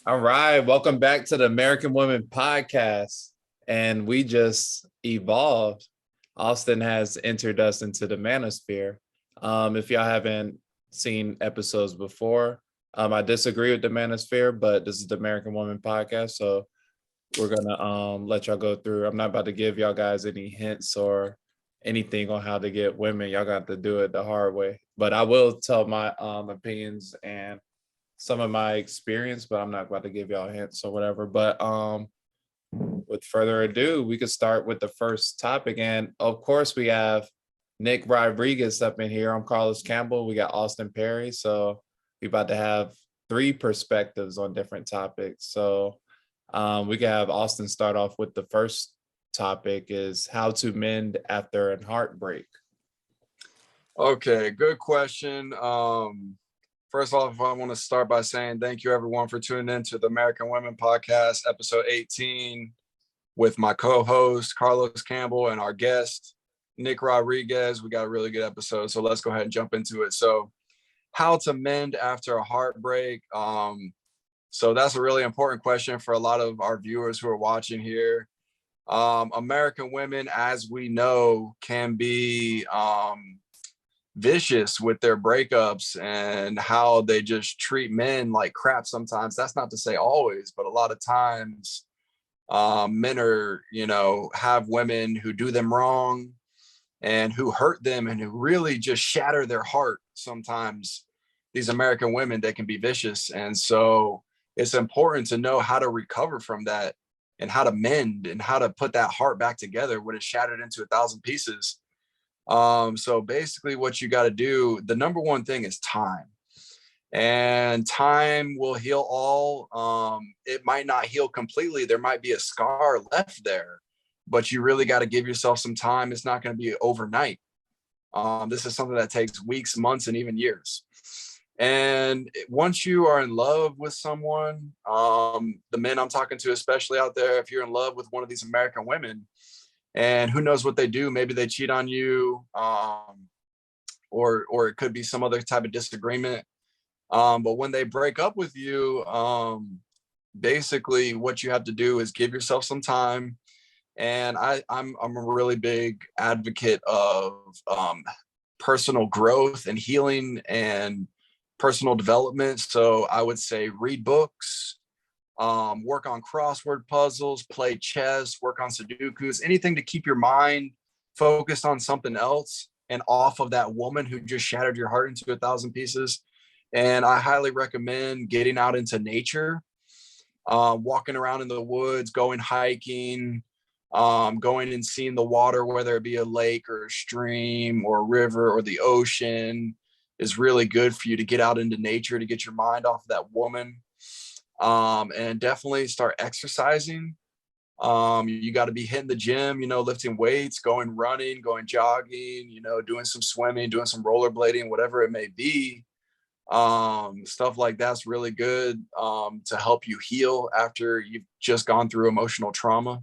All right, welcome back to the American Women Podcast. And we just evolved. Austin has entered us into the manosphere. If y'all haven't seen episodes before, I disagree with the manosphere, but this is the American Women Podcast, so we're gonna let y'all go through. I'm not about to give y'all guys any hints or anything on how to get women. Y'all got to do it the hard way. But I will tell my opinions and some of my experience, but I'm not about to give y'all hints or whatever. But with further ado, we could start with the first topic. And of course, we have Nick Rodriguez up in here. I'm Carlos Campbell. We got Austin Perry. So we about to have three perspectives on different topics. So we can have Austin start off with the first topic is how to mend after a heartbreak. Okay, good question. First off, I want to start by saying thank you everyone for tuning in to the American Women Podcast, episode 18, with my co-host Carlos Campbell and our guest Nick Rodriguez. We got a really good episode, so let's go ahead and jump into it. So, how to mend after a heartbreak? So that's a really important question for a lot of our viewers who are watching here. American women, as we know, can be vicious with their breakups and how they just treat men like crap sometimes. That's not to say always, but a lot of times men are, have women who do them wrong and who hurt them and who really just shatter their heart. Sometimes these American women, they can be vicious. And so it's important to know how to recover from that and how to mend and how to put that heart back together when it's shattered into 1,000 pieces. So basically what you got to do, the number one thing is time. And time will heal all. It might not heal completely. There might be a scar left there, but you really got to give yourself some time. It's not going to be overnight. This is something that takes weeks, months, and even years. And once you are in love with someone, the men I'm talking to, especially out there, if you're in love with one of these American women, and who knows what they do, maybe they cheat on you, or it could be some other type of disagreement. But when they break up with you, basically what you have to do is give yourself some time. And I'm a really big advocate of personal growth and healing and personal development. So I would say read books, work on crossword puzzles, play chess, work on Sudokus, anything to keep your mind focused on something else and off of that woman who just shattered your heart into 1,000 pieces. And I highly recommend getting out into nature, walking around in the woods, going hiking, going and seeing the water, whether it be a lake or a stream or a river or the ocean, is really good for you to get out into nature, to get your mind off of that woman. And definitely start exercising. You got to be hitting the gym, lifting weights, going running, going jogging, doing some swimming, doing some rollerblading, whatever it may be. Stuff like that's really good to help you heal after you've just gone through emotional trauma.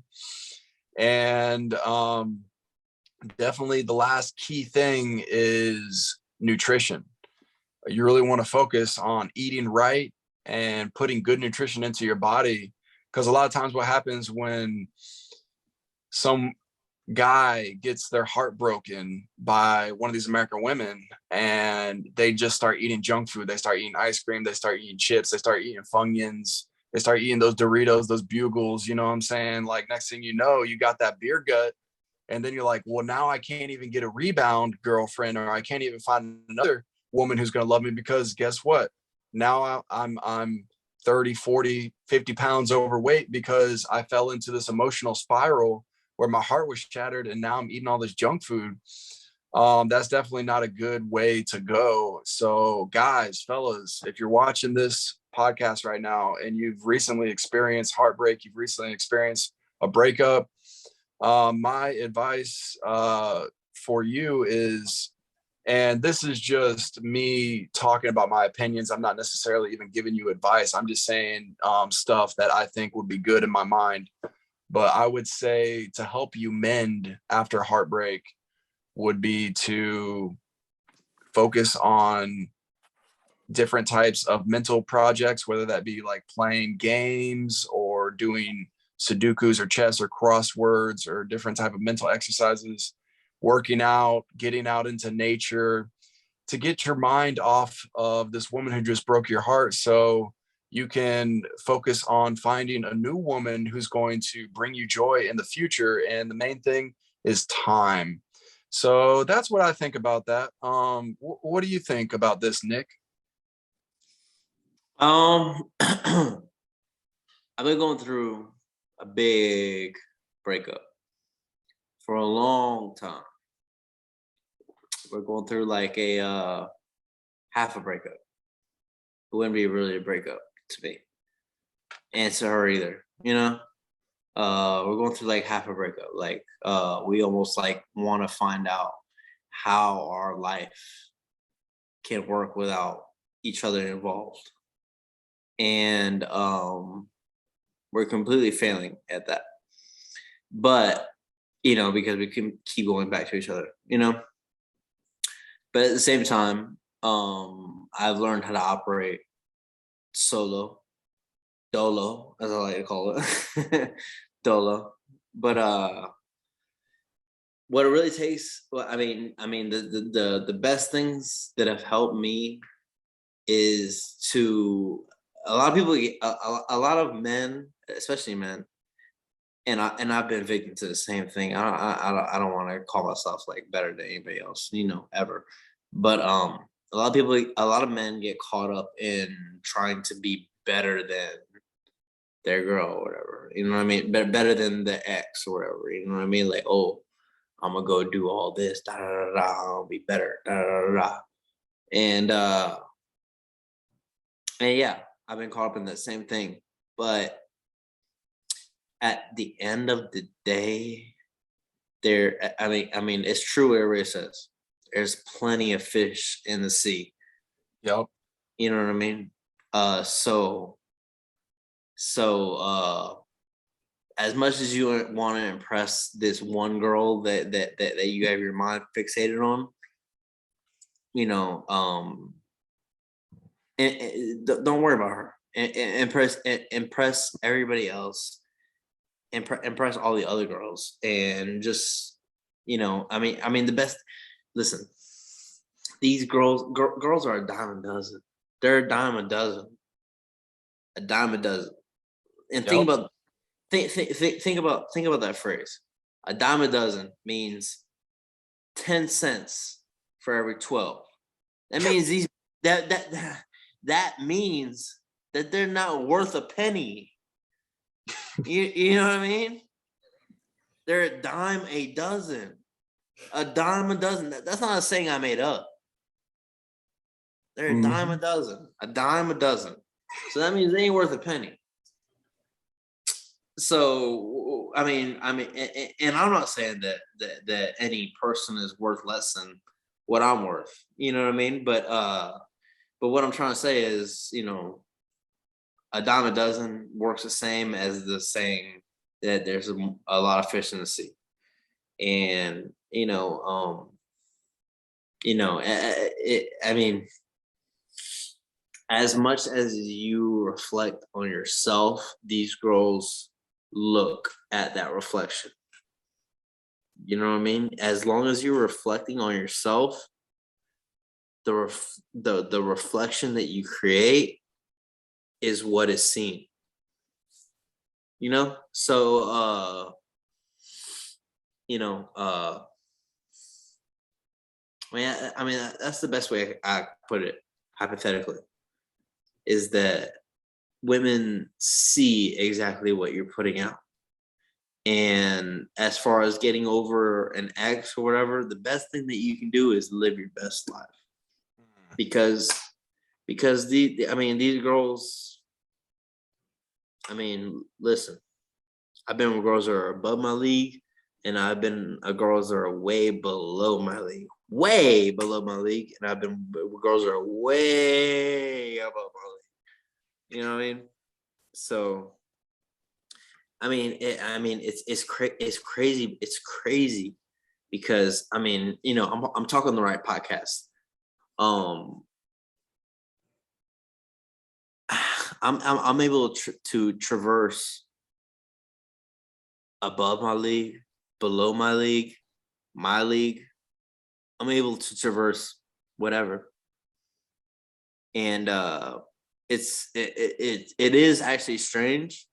And definitely the last key thing is nutrition. You really want to focus on eating right and putting good nutrition into your body, because a lot of times what happens when some guy gets their heart broken by one of these American women and they just start eating junk food, they start eating ice cream, they start eating chips, they start eating Funyuns, they start eating those Doritos, those Bugles, you know what I'm saying? Like next thing you know, you got that beer gut. And then you're like, well, now I can't even get a rebound girlfriend, or I can't even find another woman who's going to love me, because guess what? Now I'm 30, 40, 50 pounds overweight because I fell into this emotional spiral where my heart was shattered and now I'm eating all this junk food. That's definitely not a good way to go. So guys, fellas, if you're watching this podcast right now and you've recently experienced heartbreak, you've recently experienced a breakup, my advice for you is, and this is just me talking about my opinions, I'm not necessarily even giving you advice, I'm just saying stuff that I think would be good in my mind. But I would say to help you mend after heartbreak would be to focus on different types of mental projects, whether that be like playing games or doing Sudokus or chess or crosswords or different type of mental exercises, working out, getting out into nature to get your mind off of this woman who just broke your heart, so you can focus on finding a new woman who's going to bring you joy in the future. And the main thing is time. So that's what I think about that. What do you think about this, Nick? I've been going through a big breakup for a long time. We're going through like a half a breakup. It wouldn't be really a breakup to me, and to her either. We're going through like half a breakup. Like we almost like want to find out how our life can work without each other involved, and we're completely failing at that. But because we can keep going back to each other. But at the same time, I've learned how to operate dolo, as I like to call it, dolo. But what it really takes, the best things that have helped me is to a lot of people, a lot of men, especially men, and I've been victim to the same thing. I don't want to call myself like better than anybody else, ever. But a lot of men get caught up in trying to be better than their girl or whatever. You know what I mean? Better than the ex or whatever. You know what I mean? Like, oh, I'm gonna go do all this, da da da da. I'll be better, da da da da. And yeah, I've been caught up in the same thing. But at the end of the day, it's true what everybody says. There's plenty of fish in the sea. Yep. You know what I mean? So as much as you want to impress this one girl that you have your mind fixated on, don't worry about her. Impress everybody else. Impress all the other girls, and just the best. Listen, these girls are a dime a dozen. They're a dime a dozen. A dime a dozen. And think about that phrase. A dime a dozen means 10 cents for every 12. That means that means that they're not worth a penny. You know what I mean? They're a dime a dozen. A dime a dozen. That's not a saying I made up. They're a dime a dozen. A dime a dozen. So that means they ain't worth a penny. So and I'm not saying that any person is worth less than what I'm worth. You know what I mean? But what I'm trying to say is, a dime a dozen works the same as the saying that there's a lot of fish in the sea. And as much as you reflect on yourself, these girls look at that reflection. You know what I mean? As long as you're reflecting on yourself, the reflection that you create is what is seen. So that's the best way I put it, hypothetically, is that women see exactly what you're putting out. And as far as getting over an ex or whatever, the best thing that you can do is live your best life. Because these girls, listen, I've been with girls that are above my league, and I've been girls that are way below my league. Way below my league, and I've been with girls that are way above my league. You know what I mean? So, it's crazy. It's crazy because I'm talking the right podcast. I'm able to traverse above my league, below my league, my league. I'm able to traverse whatever, and it is actually strange.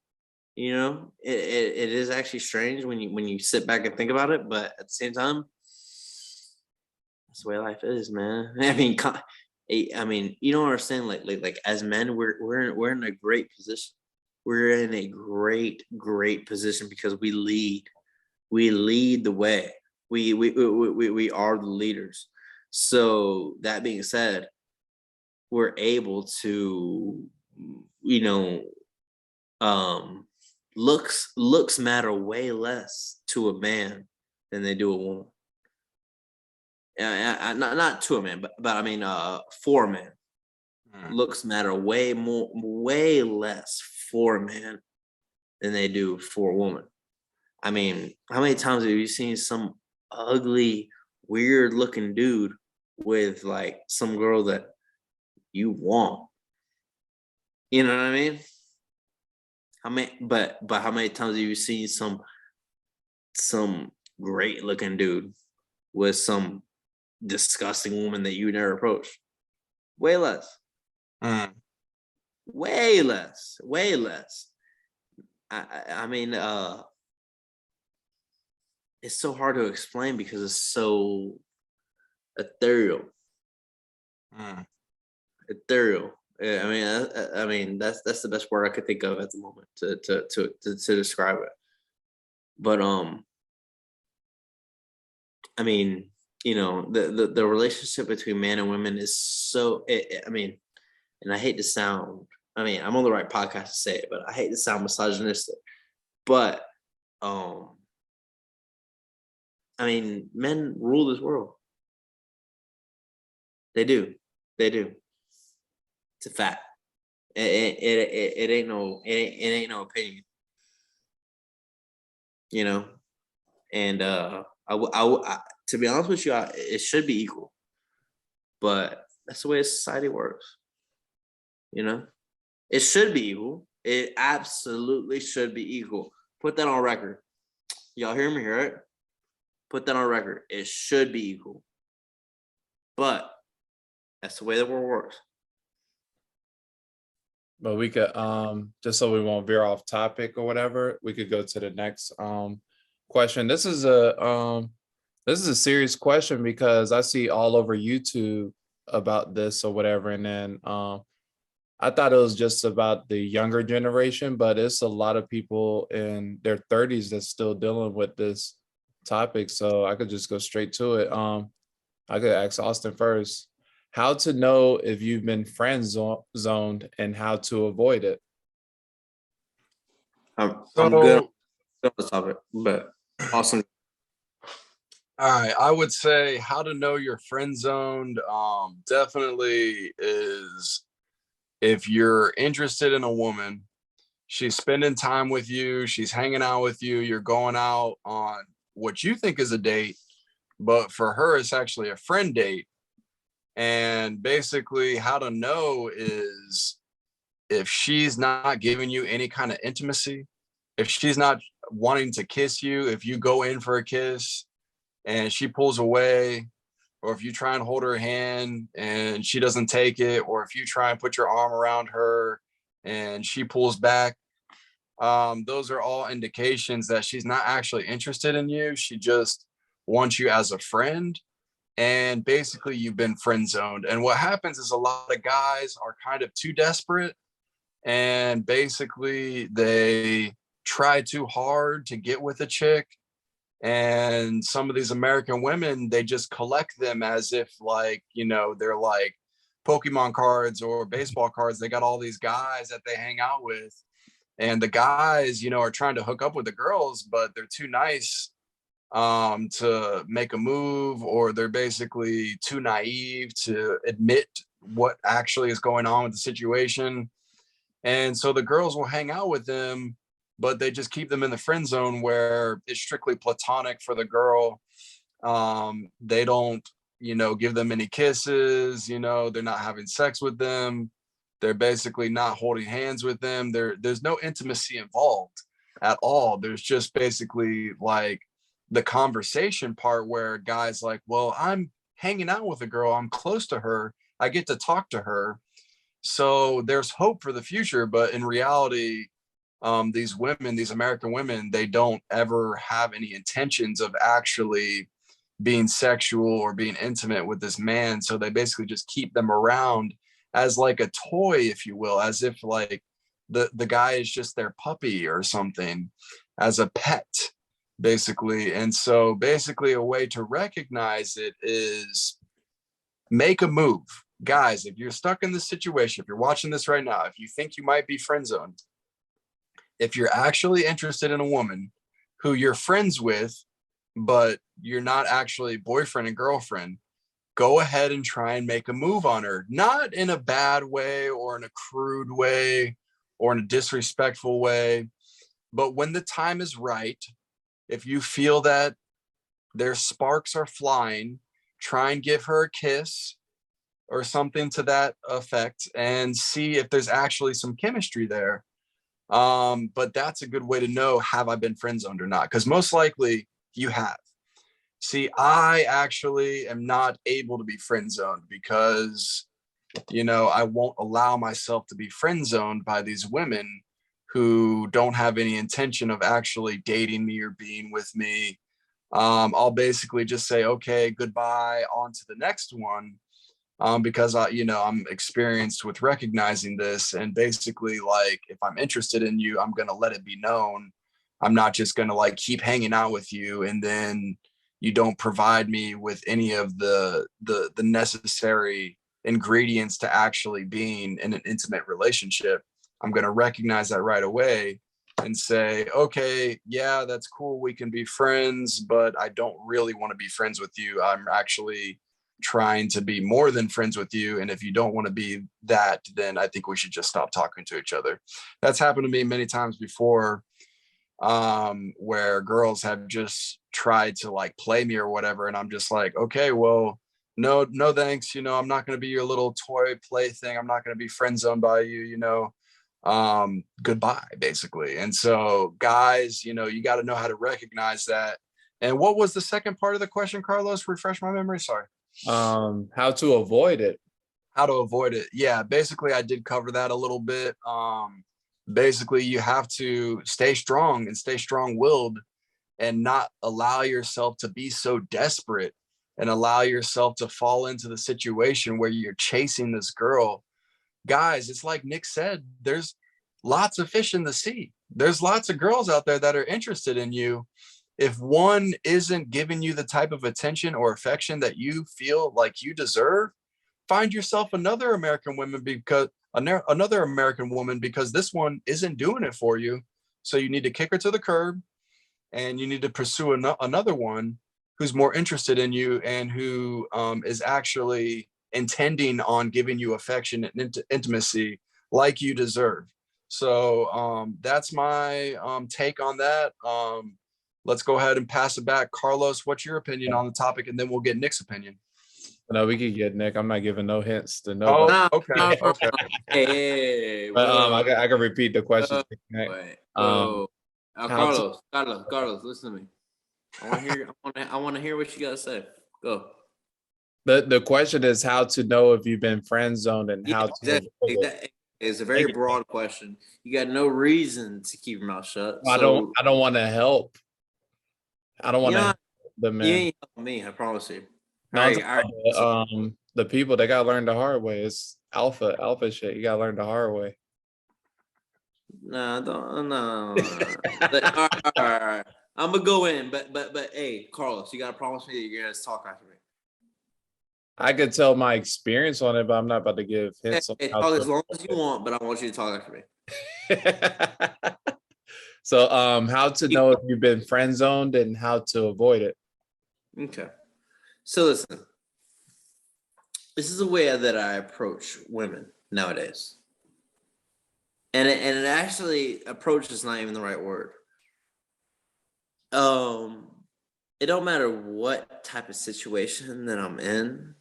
You know, it is actually strange when you sit back and think about it, but at the same time, that's the way life is, man. I mean, you don't understand. Like as men, we're in a great position. We're in a great position because we lead. We lead the way. We are the leaders. So that being said, we're able to, you know, looks matter way less to a man than they do a woman. Not to a man, but I mean, for a man, looks matter way less for a man than they do for a woman. I mean, how many times have you seen some ugly, weird looking dude with like some girl that you want? You know what I mean? But how many times have you seen some great looking dude with some disgusting woman that you never approached? Way less. Way less. Way less. I mean, it's so hard to explain because it's so ethereal. Ethereal. Yeah, I mean that's the best word I could think of at the moment to describe it. But I mean, you know, the relationship between man and women is so. I mean, and I hate to sound. I mean, I'm on the right podcast to say it, but I hate to sound misogynistic. But I mean, men rule this world. They do. They do. It's a fact. It ain't no opinion. You know, and to be honest with you, it should be equal, but that's the way society works. You know, it should be equal. It absolutely should be equal. Put that on record. Y'all hear me? Hear it? Put that on record. It should be equal, but that's the way the world works. But we could just so we won't veer off topic or whatever, we could go to the next question. This is a serious question because I see all over YouTube about this or whatever, and then I thought it was just about the younger generation, but it's a lot of people in their 30s that's still dealing with this topic. So I could just go straight to it. I could ask Austin first. How to know if you've been friend zoned and how to avoid it? I'm good on the topic, but awesome. All right, I would say how to know you're friend zoned definitely is if you're interested in a woman, she's spending time with you, she's hanging out with you, you're going out on what you think is a date, but for her it's actually a friend date. And basically how to know is if she's not giving you any kind of intimacy, if she's not wanting to kiss you, if you go in for a kiss and she pulls away, or if you try and hold her hand and she doesn't take it, or if you try and put your arm around her and she pulls back, those are all indications that she's not actually interested in you. She just wants you as a friend. And basically you've been friend zoned. And what happens is a lot of guys are kind of too desperate, and basically they try too hard to get with a chick. And some of these American women, they just collect them as if like, you know, they're like Pokemon cards or baseball cards. They got all these guys that they hang out with, and the guys, you know, are trying to hook up with the girls, but they're too nice to make a move, or they're basically too naive to admit what actually is going on with the situation. And so the girls will hang out with them, but they just keep them in the friend zone where it's strictly platonic for the girl. They don't, you know, give them any kisses, you know, they're not having sex with them. They're basically not holding hands with them. There's no intimacy involved at all. There's just basically like the conversation part where guys like, well, I'm hanging out with a girl, I'm close to her, I get to talk to her. So there's hope for the future. But in reality, these women, these American women, they don't ever have any intentions of actually being sexual or being intimate with this man. So they basically just keep them around as like a toy, if you will, as if like the guy is just their puppy or something, as a pet, basically. And so basically a way to recognize it is make a move. Guys, if you're stuck in this situation, if you're watching this right now, if you think you might be friend zoned, if you're actually interested in a woman who you're friends with, but you're not actually boyfriend and girlfriend, go ahead and try and make a move on her. Not in a bad way or in a crude way or in a disrespectful way, but when the time is right, if you feel that their sparks are flying, try and give her a kiss or something to that effect and see if there's actually some chemistry there. But that's a good way to know, have I been friend zoned or not? Because most likely you have. See, I actually am not able to be friend zoned because, I won't allow myself to be friend zoned by these women who don't have any intention of actually dating me or being with me. I'll basically just say, okay, goodbye, on to the next one. Because I'm experienced with recognizing this, and basically, like, if I'm interested in you, I'm gonna let it be known. I'm not just gonna like keep hanging out with you, and then you don't provide me with any of the necessary ingredients to actually being in an intimate relationship. I'm gonna recognize that right away and say, okay, yeah, that's cool. We can be friends, but I don't really want to be friends with you. I'm actually trying to be more than friends with you. And if you don't want to be that, then I think we should just stop talking to each other. That's happened to me many times before, where girls have just tried to like play me or whatever. And I'm just like, okay, well, no, thanks. I'm not going to be your little toy play thing. I'm not going to be friend zoned by you, goodbye, basically. And so guys, you got to know how to recognize that. And what was the second part of the question, Carlos? Refresh my memory. Sorry. How to avoid it. How to avoid it. Yeah, basically I did cover that a little bit. Basically you have to stay strong and stay strong-willed and not allow yourself to be so desperate and allow yourself to fall into the situation where you're chasing this girl. Guys, it's like Nick said, there's lots of fish in the sea. There's lots of girls out there that are interested in you. If one isn't giving you the type of attention or affection that you feel like you deserve, find yourself another American woman, because this one isn't doing it for you. So you need to kick her to the curb, and you need to pursue another one who's more interested in you and who is actually intending on giving you affection and intimacy like you deserve. So that's my take on that. Let's go ahead and pass it back. Carlos, what's your opinion on the topic? And then we'll get Nick's opinion. No, we could get Nick. I'm not giving no hints to nobody. Oh, okay. Okay. Hey, But I can repeat the question. Carlos, listen to me. I want to hear. I want to hear what you got to say. Go. The question is how to know if you've been friend zoned and how to avoid it. It's a very broad question. You got no reason to keep your mouth shut. I don't want to help. I don't want to help the men. You ain't helping me, I promise you. No, the people, they gotta learn the hard way. It's alpha shit. You gotta learn the hard way. No. All right. I'm gonna go in, but hey, Carlos, you gotta promise me that you're gonna talk after me. I could tell my experience on it, but I'm not about to give hints. Hey, talk as long as you want, but I want you to talk after me. So, how to know if you've been friend zoned and how to avoid it. Okay. So listen, this is a way that I approach women nowadays. And it actually, approach is not even the right word. It don't matter what type of situation that I'm in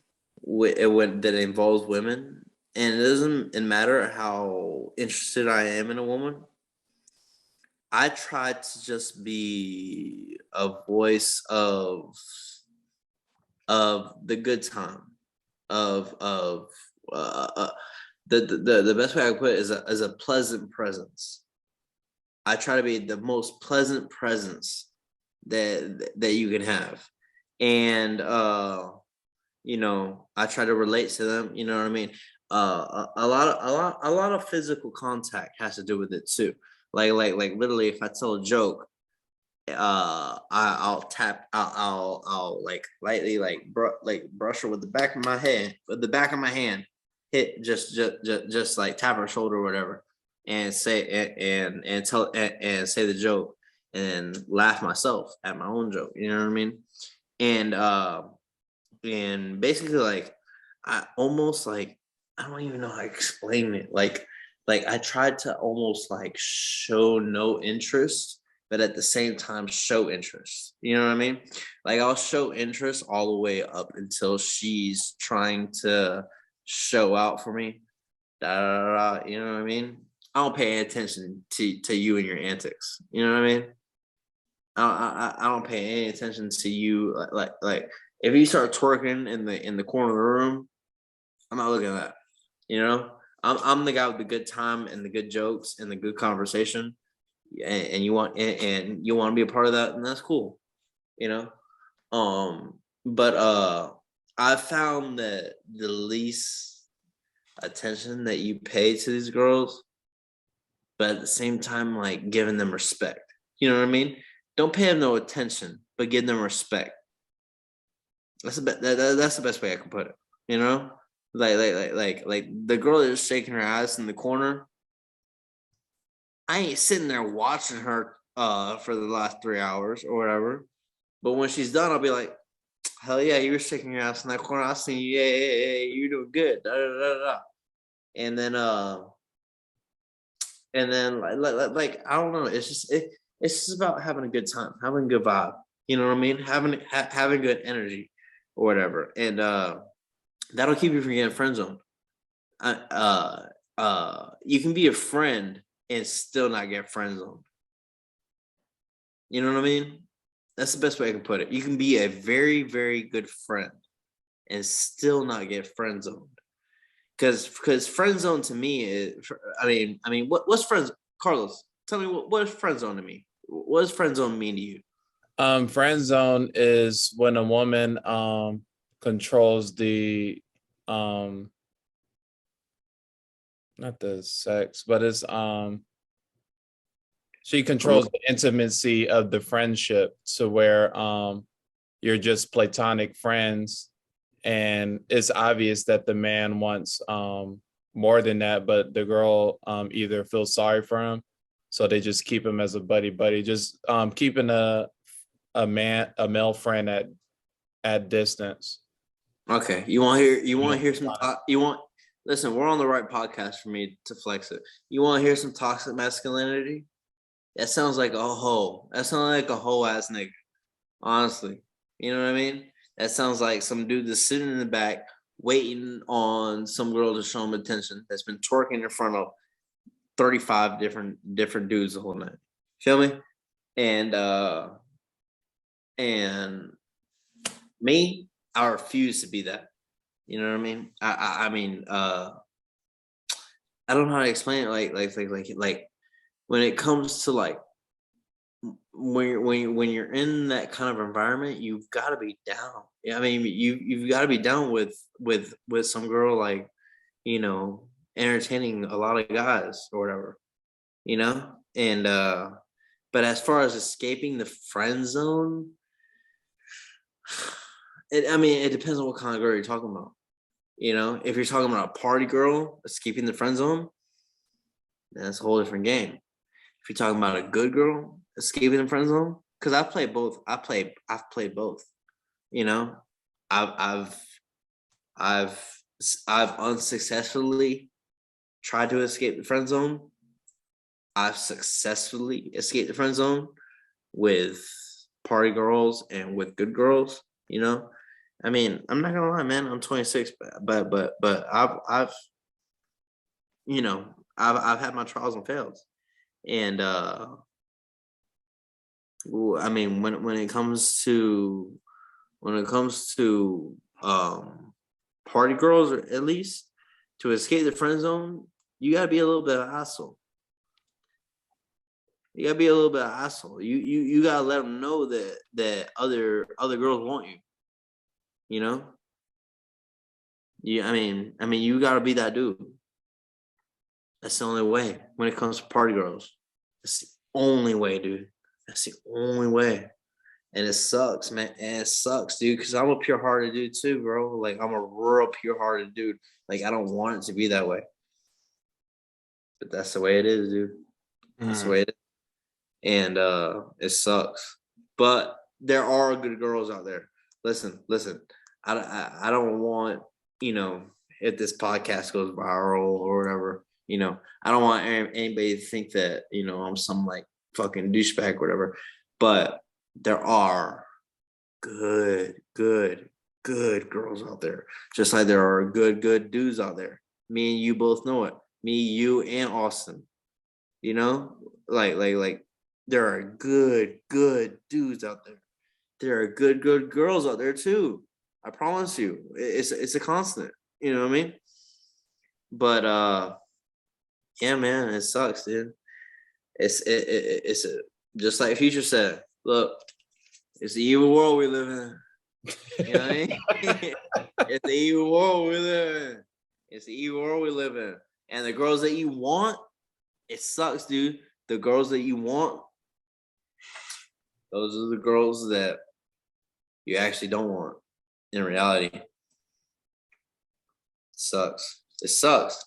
that involves women. and it doesn't matter how interested I am in a woman. I try to just be a voice of the good time, of the best way I can put it is a pleasant presence. I try to be the most pleasant presence that you can have, and I try to relate to them. You know what I mean? A lot of physical contact has to do with it too. Like literally, if I tell a joke, I'll tap, I'll like lightly like brush her with the back of my head, with the back of my hand, hit just like tap her shoulder or whatever, and say and tell and say the joke and laugh myself at my own joke. You know what I mean? And basically like I almost like I don't even know how to explain it. Like I tried to almost like show no interest, but at the same time show interest. You know what I mean? Like I'll show interest all the way up until she's trying to show out for me. Da, da, da, da, you know what I mean? I don't pay attention to you and your antics. You know what I mean? I don't pay any attention to you. Like if you start twerking in the corner of the room, I'm not looking at that. You know, I'm the guy with the good time and the good jokes and the good conversation, and you want to be a part of that, and that's cool. You know, but I found that the least attention that you pay to these girls, but at the same time, like giving them respect. You know what I mean? Don't pay them no attention, but give them respect. That's the best way I can put it. You know, like the girl that's shaking her ass in the corner. I ain't sitting there watching her for the last 3 hours or whatever. But when she's done, I'll be like, hell yeah, you were shaking your ass in that corner. I seen you. Yeah, you're doing good. Da, da, da, da. And then like I don't know. It's just about having a good time, having a good vibe. You know what I mean? Having good energy or whatever. And that'll keep you from getting friend zoned. You can be a friend and still not get friend zoned. You know what I mean? That's the best way I can put it. You can be a very, very good friend and still not get friend zoned. Because friend zone to me is, what's friends? Carlos, tell me what is friend zone to me? What does friend zone mean to you? Friend zone is when a woman controls the not the sex, but it's she controls the intimacy of the friendship to where you're just platonic friends, and it's obvious that the man wants more than that, but the girl either feels sorry for him, so they just keep him as a buddy, just keeping a male friend at distance. Okay, you want to hear some listen, we're on the right podcast for me to flex it. You want to hear some toxic masculinity? That sounds like a hoe. That sounds like a hoe ass nigga. Honestly, you know what I mean? That sounds like some dude that's sitting in the back waiting on some girl to show him attention. That's been twerking in front of 35 different dudes the whole night. Feel me? And me, I refuse to be that. You know what I mean? I mean, I don't know how to explain it. Like when it comes to like when you're in that kind of environment, you've got to be down. Yeah, I mean, you've got to be down with some girl like, you know, entertaining a lot of guys or whatever, you know. And but as far as escaping the friend zone, it depends on what kind of girl you're talking about. You know, if you're talking about a party girl escaping the friend zone, that's a whole different game. If you're talking about a good girl escaping the friend zone, because I've played both. I've played both. You know, I've unsuccessfully tried to escape the friend zone. I've successfully escaped the friend zone with party girls and with good girls. You know, I mean, I'm not gonna lie, man. I'm 26, but you know, I've had my trials and fails, and I mean, when it comes to party girls, or at least to escape the friend zone, you gotta be a little bit of an asshole. You gotta be a little bit of an asshole. You gotta let them know that other girls want you. You know. I mean, you gotta be that dude. That's the only way when it comes to party girls. That's the only way, dude. That's the only way. And it sucks, man. And it sucks, dude, because I'm a pure-hearted dude too, bro. Like, I'm a real pure-hearted dude. Like, I don't want it to be that way. But that's the way it is, dude. That's the way it is. And it sucks. But there are good girls out there. Listen. I don't want, if this podcast goes viral or whatever, I don't want anybody to think that, I'm some like fucking douchebag or whatever. But there are good girls out there. Just like there are good dudes out there. Me and you both know it. Me, you, and Austin. Like there are good dudes out there. There are good girls out there too. I promise you. It's a constant. You know what I mean? But yeah, man, it sucks, dude. It's just like Future said. Look, it's the evil world we live in. You know what I mean? It's the evil world we live in. It's the evil world we live in. And the girls that you want, it sucks, dude. The girls that you want, those are the girls that you actually don't want in reality. It sucks. It sucks.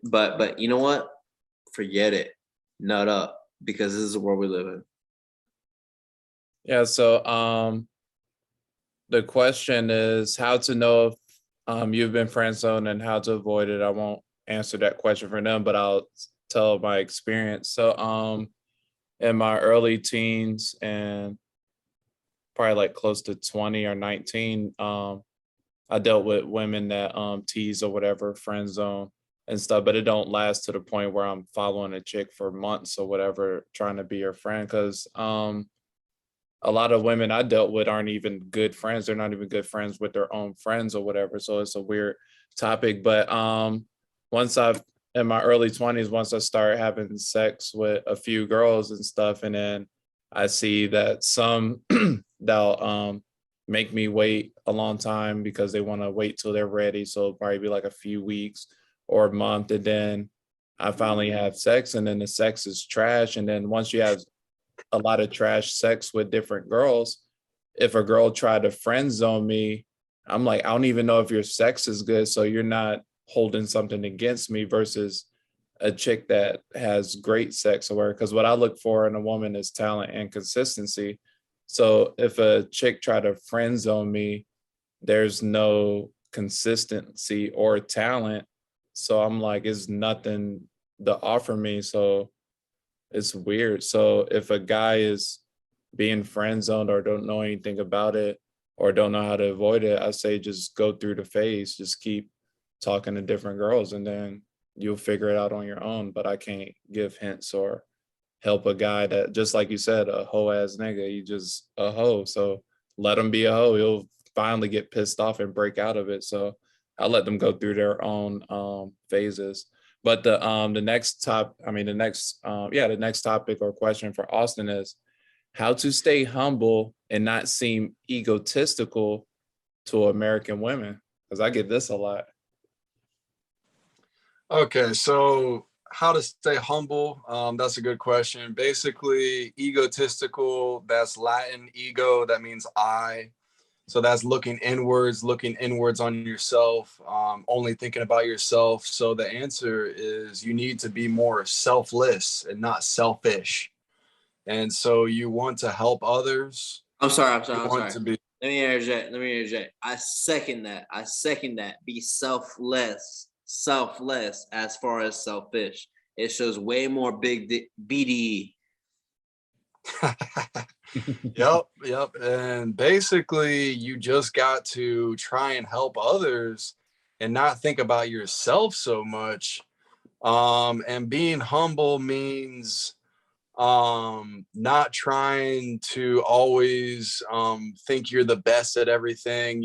But you know what? Forget it. Nut up, because this is the world we live in. Yeah, so the question is how to know if you've been friend zoned and how to avoid it. I won't answer that question for them, but I'll tell my experience. So in my early teens and probably like close to 20 or 19, I dealt with women that tease or whatever, friend zone and stuff, but it don't last to the point where I'm following a chick for months or whatever, trying to be her friend. Because a lot of women I dealt with aren't even good friends. They're not even good friends with their own friends or whatever. So it's a weird topic. But in my early 20s, once I started having sex with a few girls and stuff, and then I see that some they'll make me wait a long time because they want to wait till they're ready. So it'll probably be like a few weeks or a month. And then I finally have sex, and then the sex is trash. And then once you have a lot of trash sex with different girls, if a girl tried to friend zone me, I'm like, I don't even know if your sex is good, so you're not holding something against me, versus a chick that has great sex or whatever. Because what I look for in a woman is talent and consistency. So if a chick tried to friend zone me, there's no consistency or talent. So I'm like, it's nothing to offer me. So it's weird. So if a guy is being friend zoned or don't know anything about it or don't know how to avoid it, I say just go through the phase, just keep talking to different girls, and then you'll figure it out on your own. But I can't give hints or help a guy that, just like you said, a hoe ass nigga, you just a hoe. So let him be a hoe. He'll finally get pissed off and break out of it. So I let them go through their own phases. But the next topic or question for Austin is how to stay humble and not seem egotistical to American women, because I get this a lot. Okay, so how to stay humble? That's a good question. Basically, egotistical, that's Latin ego, that means I. So that's looking inwards on yourself, only thinking about yourself. So the answer is you need to be more selfless and not selfish. And so you want to help others. I'm sorry. To be. Let me interject. I second that. Be selfless as far as selfish. It shows way more big BDE. Yep. And basically, you just got to try and help others and not think about yourself so much. And being humble means not trying to always think you're the best at everything,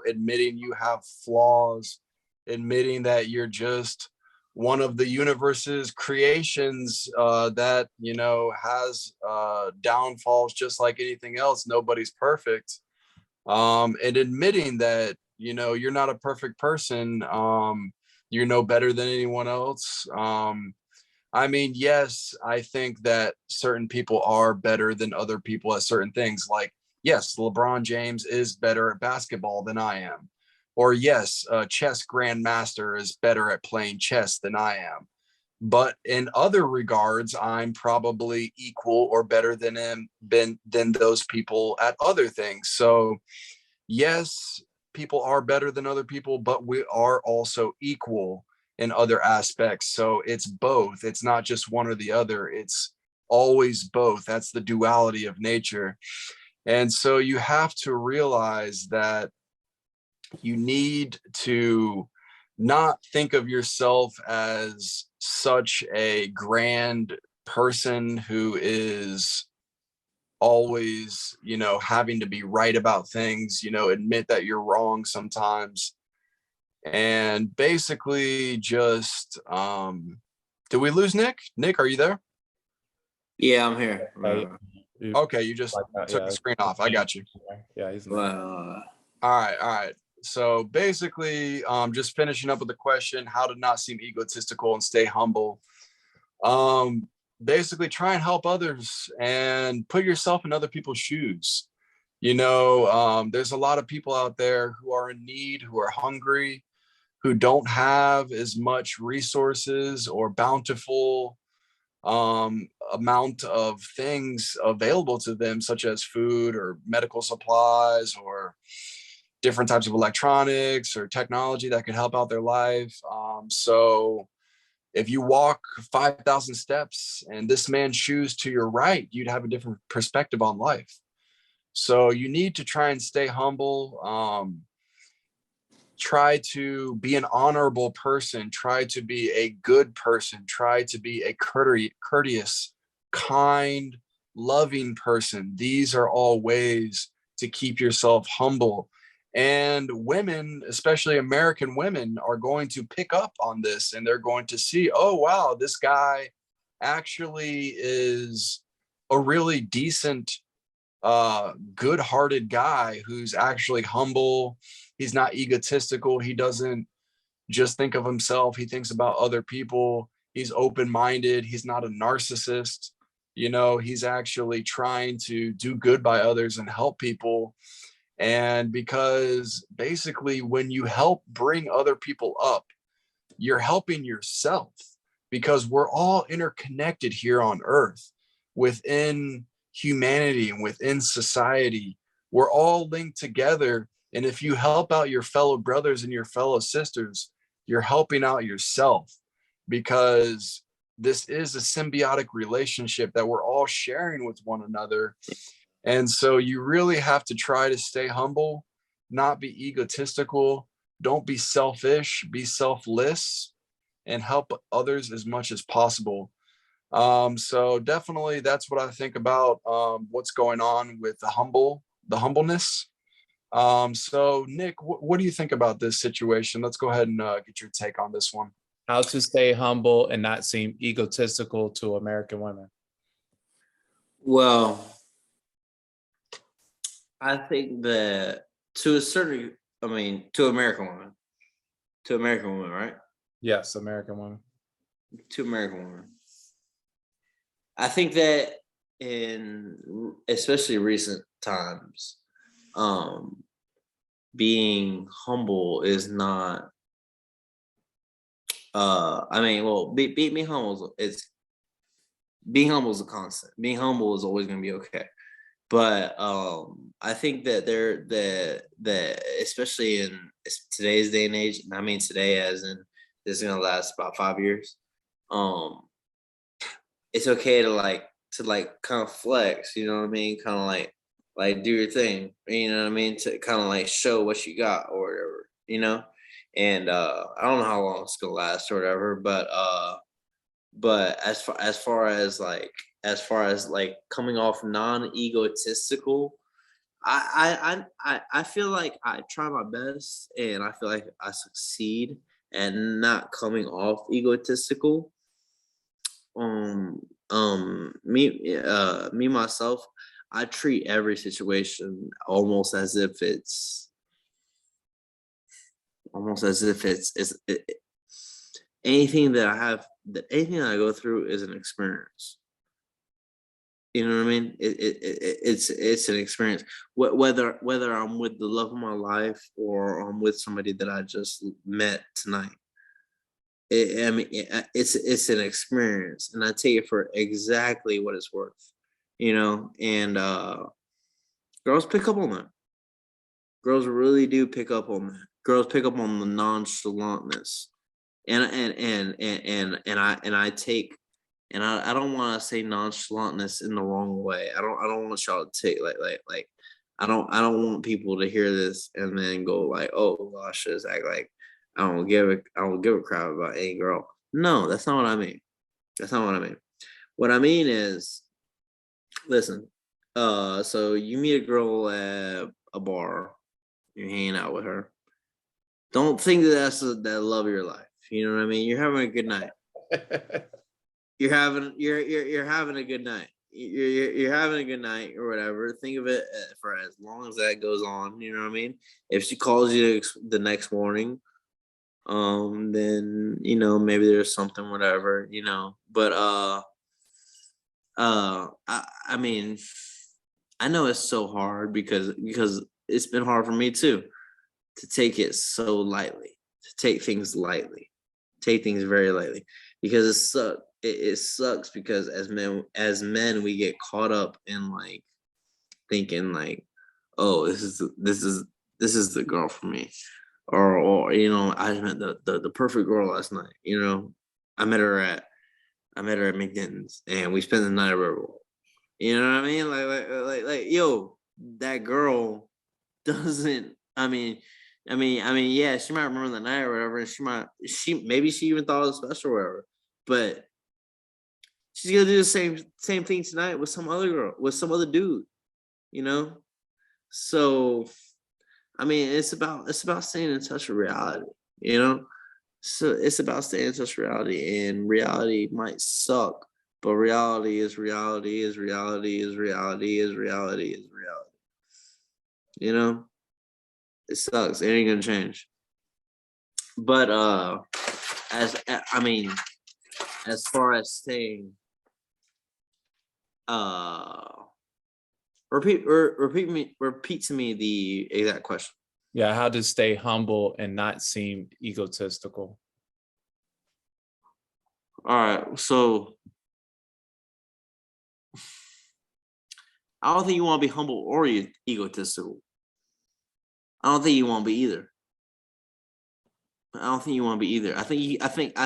admitting you have flaws, admitting that you're just one of the universe's creations that has downfalls just like anything else. Nobody's perfect. And admitting that you're not a perfect person. You're no better than anyone else. I mean, yes, I think that certain people are better than other people at certain things. Like, yes, LeBron James is better at basketball than I am. Or yes, a chess grandmaster is better at playing chess than I am. But in other regards, I'm probably equal or better than than those people at other things. So yes, people are better than other people, but we are also equal in other aspects. So it's both. It's not just one or the other. It's always both. That's the duality of nature. And so you have to realize that you need to not think of yourself as such a grand person who is always having to be right about things, admit that you're wrong sometimes, and basically just did we lose Nick, are you there? Yeah, I'm here. Okay, you just took the screen off. I got you. Yeah, he's Well, All right, so basically just finishing up with the question, how to not seem egotistical and stay humble. Basically try and help others and put yourself in other people's shoes. There's a lot of people out there who are in need, who are hungry, who don't have as much resources or bountiful amount of things available to them, such as food or medical supplies or different types of electronics or technology that could help out their life. So if you walk 5,000 steps and this man's shoes to your right, you'd have a different perspective on life. So you need to try and stay humble. Try to be an honorable person. Try to be a good person. Try to be a courteous, kind, loving person. These are all ways to keep yourself humble. And women, especially American women, are going to pick up on this and they're going to see, oh, wow, this guy actually is a really decent, good-hearted guy who's actually humble. He's not egotistical. He doesn't just think of himself. He thinks about other people. He's open-minded. He's not a narcissist. He's actually trying to do good by others and help people. And because basically when you help bring other people up, you're helping yourself, because we're all interconnected here on earth within humanity and within society. We're all linked together. And if you help out your fellow brothers and your fellow sisters, you're helping out yourself, because this is a symbiotic relationship that we're all sharing with one another. And so you really have to try to stay humble, not be egotistical, don't be selfish, be selfless, and help others as much as possible. So definitely that's what I think about what's going on with the humbleness. So Nick, what do you think about this situation? Let's go ahead and get your take on this one. How to stay humble and not seem egotistical to American women. well, I think that to a certain, to American women, right? Yes, American women. To American women. I think that in especially recent times, being humble is not. Being humble being humble is a constant. Being humble is always going to be okay. But I think that that especially in today's day and age, and I mean today as in this is gonna last about 5 years. It's okay to kind of flex, you know what I mean? Kind of like do your thing, you know what I mean? To kind of like show what you got or whatever, you know. And I don't know how long it's gonna last or whatever, but But as far as coming off non-egotistical, I feel like I try my best and I feel like I succeed at not coming off egotistical. Me myself, I treat every situation almost as if anything that anything that I go through is an experience. You know what I mean? It's an experience. Whether I'm with the love of my life or I'm with somebody that I just met tonight. It's an experience, and I take it for exactly what it's worth. And girls pick up on that. Girls really do pick up on that. Girls pick up on the nonchalantness, and I don't want to say nonchalantness in the wrong way. I don't want y'all to take like I don't want people to hear this and then go like, oh gosh, just act like I don't give a crap about any girl. No, that's not what I mean. That's not what I mean. What I mean is, listen, so you meet a girl at a bar, you're hanging out with her. Don't think that that's the love of your life. You know what I mean? You're having a good night. You're having a good night. You're having a good night or whatever. Think of it for as long as that goes on. You know what I mean? If she calls you the next morning, then maybe there's something, whatever. But I mean, I know it's so hard because it's been hard for me too to take it so lightly, to take things very lightly, because it sucks because as men we get caught up in like thinking like, oh, this is the girl for me, or I met the perfect girl last night. I met her at McDonald's and we spent the night at Red Bull. You know what I mean? Like, yo, that girl doesn't. Yeah, she might remember the night or whatever, and maybe she even thought it was special or whatever. But she's gonna do the same thing tonight with some other girl, with some other dude. So it's about staying in touch with reality. So it's about staying in touch with reality, and reality might suck, but reality is reality is reality is reality is reality is reality. It sucks. It ain't gonna change. But as far as staying, repeat to me the exact question. Yeah, how to stay humble and not seem egotistical. All right, so I don't think you want to be humble or egotistical. I don't think you want to be either. I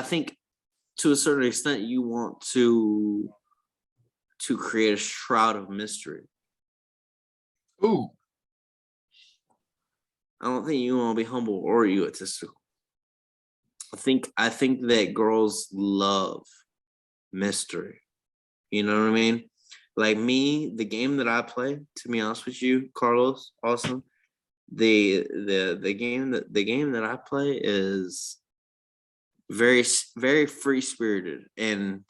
think to a certain extent you want to create a shroud of mystery. Ooh. I don't think you want to be humble or egotistical. I think that girls love mystery. You know what I mean? Like me, the game that I play, to be honest with you, Carlos, Austin, the game that I play is very, very free spirited, and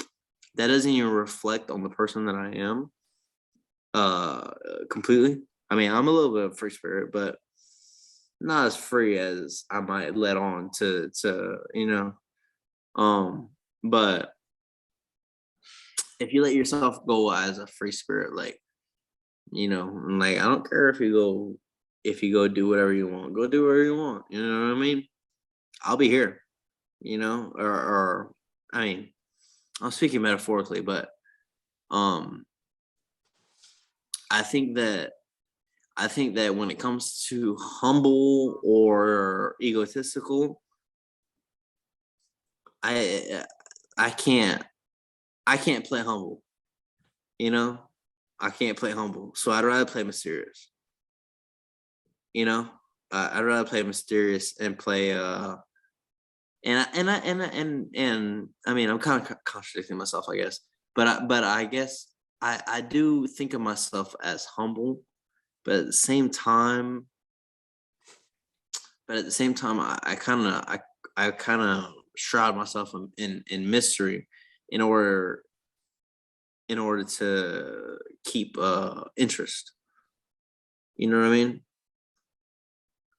that doesn't even reflect on the person that I am completely. I'm a little bit of free spirit, but not as free as I might let on to but if you let yourself go as a free spirit, like I don't care if you go do whatever you want, go do whatever you want, you know what I mean? I'll be here, or I'm speaking metaphorically, but I think that when it comes to humble or egotistical, I can't play humble. I can't play humble, so I'd rather play mysterious. I'd rather play mysterious and play And I mean, I'm kind of contradicting myself, I guess. But I guess I do think of myself as humble, but at the same time, I kind of shroud myself in mystery in order to keep interest. You know what I mean?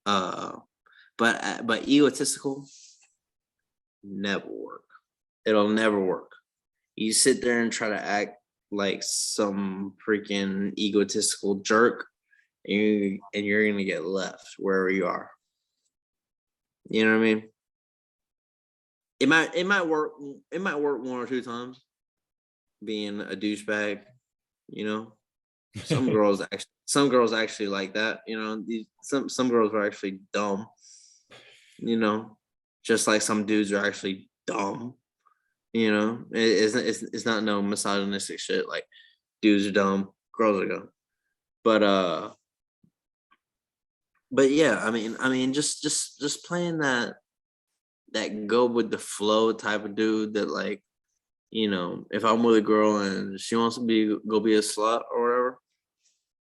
Uh, but egotistical never work. It'll never work. You sit there and try to act like some freaking egotistical jerk, and you're gonna get left wherever you are. You know what I mean? It might work. It might work one or two times, being a douchebag. You know, some girls actually like that. You know, some girls are actually dumb. You know, just like some dudes are actually dumb. You know, it's not no misogynistic shit like dudes are dumb, girls are dumb. But yeah, I mean, just playing that go with the flow type of dude that, like, you know, if I'm with a girl and she wants to go be a slut or whatever,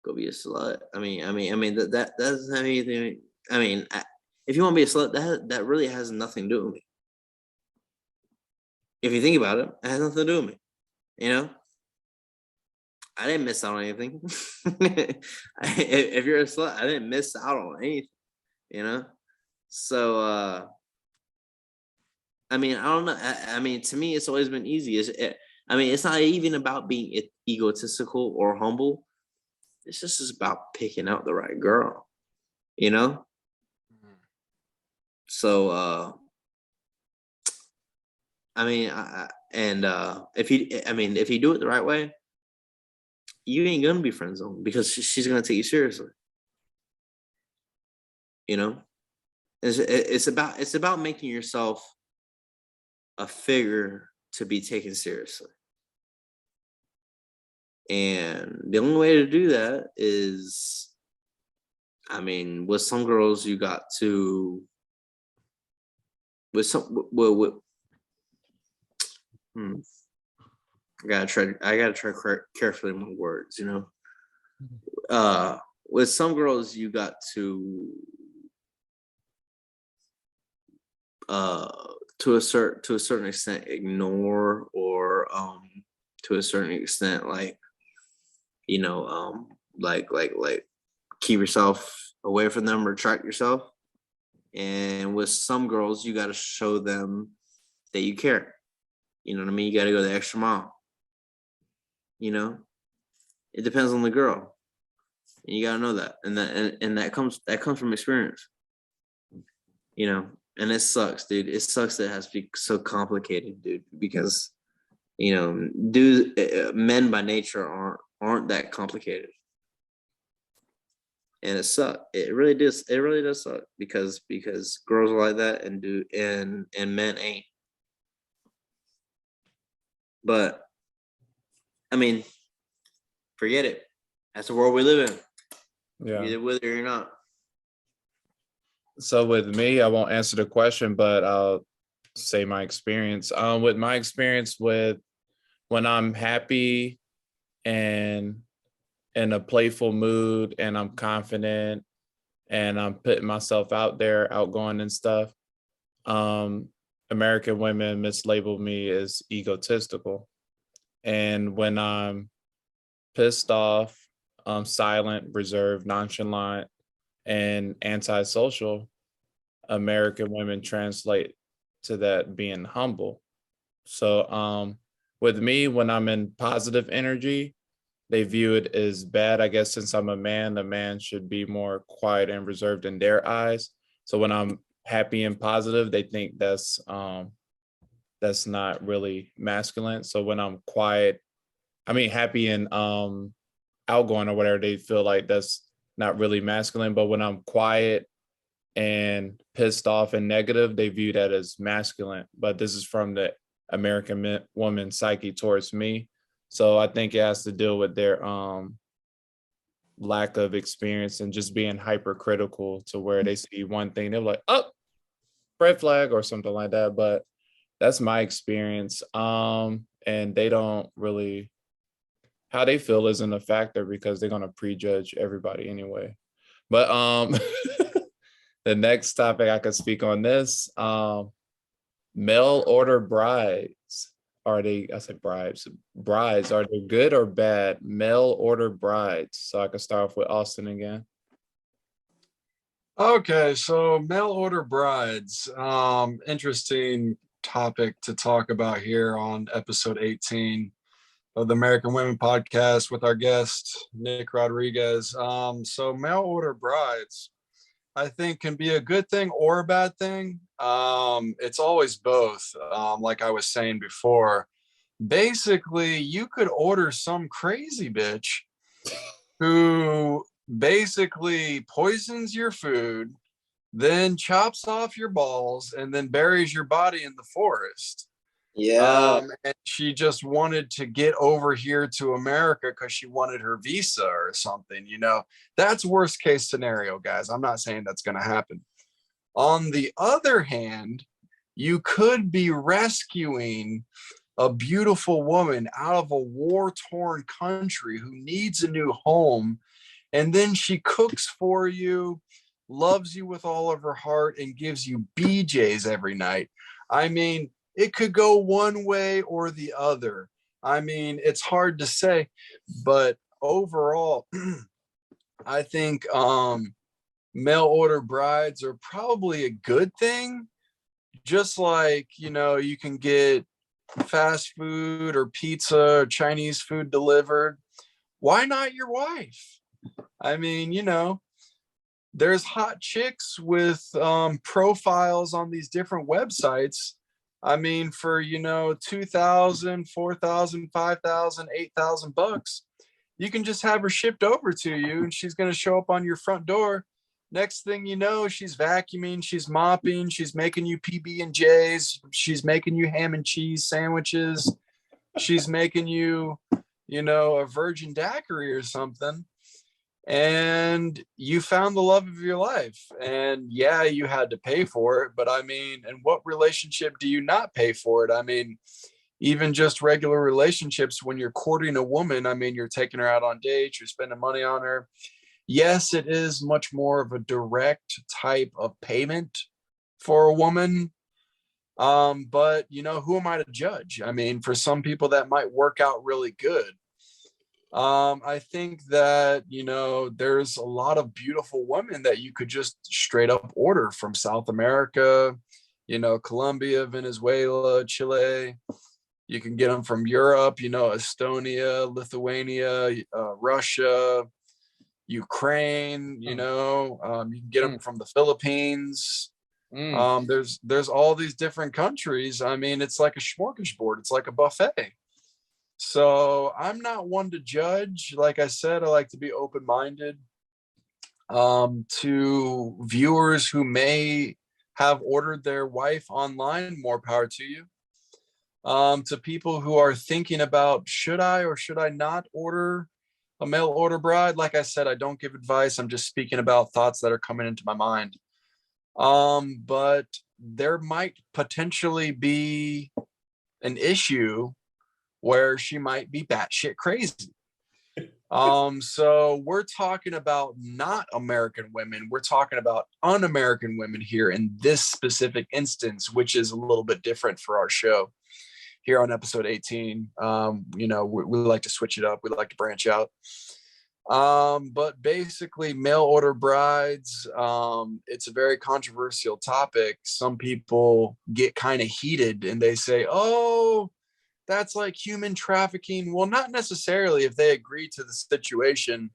go be a slut. I mean that doesn't have anything. I mean, if you want to be a slut, that really has nothing to do with me. If you think about it, it has nothing to do with me. You know, I didn't miss out on anything. If you're a slut, I didn't miss out on anything. You know, so I mean, I don't know. I mean, to me, it's always been easy. I mean, it's not even about being egotistical or humble. It's just about picking out the right girl. You know. So I mean, if you do it the right way, you ain't gonna be friend zone because she's gonna take you seriously. You know, it's about making yourself a figure to be taken seriously, and the only way to do that is, I mean, with some girls you got to, with some, with hmm, I gotta try carefully my words, you know. With some girls you got to a certain extent ignore, or to a certain extent, like, you know, like keep yourself away from them, retract yourself. And with some girls you got to show them that you care. You know what I mean? You got to go the extra mile. You know, it depends on the girl, and you got to know that, and that comes from experience. You know, and it sucks, dude. It sucks that it has to be so complicated, dude, because, you know, men by nature aren't that complicated, and it sucks. It really does suck because girls are like that, and men ain't. But I mean, forget it. That's the world we live in. Yeah. Either with it or not. So with me, I won't answer the question, but I'll say my experience. With my experience with when I'm happy and in a playful mood and I'm confident and I'm putting myself out there, outgoing and stuff, American women mislabel me as egotistical. And when I'm pissed off, silent, reserved, nonchalant, and antisocial, American women translate to that being humble. So with me, when I'm in positive energy, they view it as bad. I guess since I'm a man, the man should be more quiet and reserved in their eyes. So when I'm happy and positive, they think that's not really masculine. So when I'm quiet, I mean happy and outgoing or whatever, they feel like that's not really masculine. But when I'm quiet and pissed off and negative, they view that as masculine. But this is from the American woman psyche towards me. So I think it has to deal with their lack of experience and just being hypercritical to where they see one thing, they're like, oh, red flag or something like that. But that's my experience. And they don't really, how they feel isn't a factor because they're gonna prejudge everybody anyway. But the next topic I could speak on this, mail order brides. Are they, I said bribes, brides, are they good or bad? Mail order brides. So I could start off with Austin again. Okay, so mail order brides. Interesting topic to talk about here on episode 18 of the American Women Podcast with our guest, Nick Rodriguez. So mail order brides, I think, can be a good thing or a bad thing. It's always both. Like I was saying before, basically you could order some crazy bitch who basically poisons your food, then chops off your balls, and then buries your body in the forest. Yeah. And she just wanted to get over here to America because she wanted her visa or something. That's worst case scenario, guys. I'm not saying that's going to happen. On the other hand, you could be rescuing a beautiful woman out of a war-torn country who needs a new home, and then she cooks for you, loves you with all of her heart, and gives you BJs every night. I mean, it could go one way or the other. I mean, it's hard to say, but overall, I think mail order brides are probably a good thing. Just like, you can get fast food or pizza or Chinese food delivered. Why not your wife? I mean, there's hot chicks with profiles on these different websites. I mean, for 2,000, 4,000, 5,000, 8,000 bucks, you can just have her shipped over to you, and she's going to show up on your front door. Next thing you know, she's vacuuming, she's mopping, she's making you PB&Js, she's making you ham and cheese sandwiches, she's making you, a virgin daiquiri or something. And you found the love of your life. And yeah, you had to pay for it. But I mean, in what relationship do you not pay for it? I mean, even just regular relationships, when you're courting a woman, I mean, you're taking her out on dates, you're spending money on her. Yes, it is much more of a direct type of payment for a woman. But who am I to judge? I mean, for some people that might work out really good. I think that, there's a lot of beautiful women that you could just straight up order from South America, Colombia, Venezuela, Chile. You can get them from Europe, Estonia, Lithuania, Russia, Ukraine, you can get them from the Philippines. There's all these different countries. I mean, it's like a smorgasbord. It's like a buffet. So I'm not one to judge. Like I said, I like to be open-minded. To viewers who may have ordered their wife online, more power to you. To people who are thinking about, should I or should I not order a mail order bride? Like I said, I don't give advice. I'm just speaking about thoughts that are coming into my mind. But there might potentially be an issue where she might be batshit crazy. So we're talking about not American women. We're talking about un-American women here in this specific instance, which is a little bit different for our show here on episode 18. We like to switch it up. We like to branch out. But basically mail order brides, it's a very controversial topic. Some people get kind of heated and they say, oh, that's like human trafficking. Well, not necessarily if they agree to the situation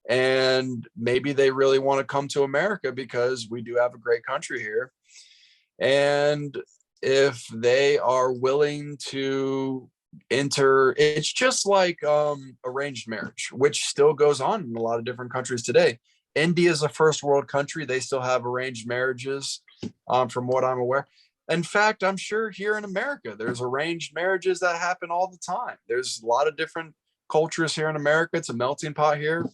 and maybe they really want to come to America because we do have a great country here. And if they are willing to enter, it's just like arranged marriage, which still goes on in a lot of different countries today. India is a first world country. They still have arranged marriages, from what I'm aware. In fact, I'm sure here in America, there's arranged marriages that happen all the time. There's a lot of different cultures here in America. It's a melting pot here.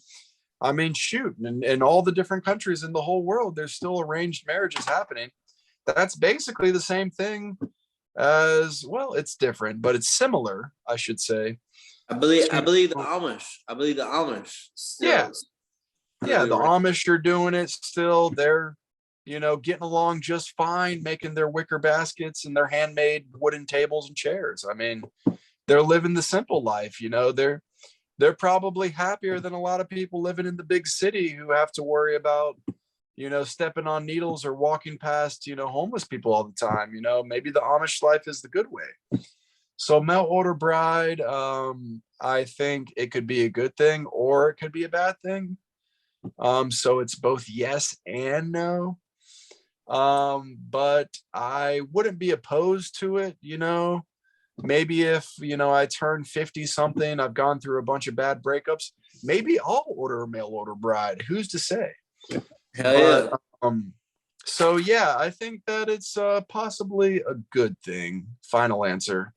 I mean, shoot, in all the different countries in the whole world, there's still arranged marriages happening. that's basically the same thing as, well, it's different, but it's similar, I should say. I believe the Amish. I believe the Amish Yeah. still Yeah, do the right. Amish are doing it still. They're, getting along just fine, making their wicker baskets and their handmade wooden tables and chairs. I mean, they're living the simple life, they're probably happier than a lot of people living in the big city who have to worry about, stepping on needles or walking past, homeless people all the time. Maybe the Amish life is the good way. So mail order bride, I think it could be a good thing or it could be a bad thing. So it's both yes and no. But I wouldn't be opposed to it, maybe if, I turn 50 something, I've gone through a bunch of bad breakups, maybe I'll order a mail order bride. Who's to say? Hell But yeah. so yeah, I think that it's possibly a good thing. Final answer.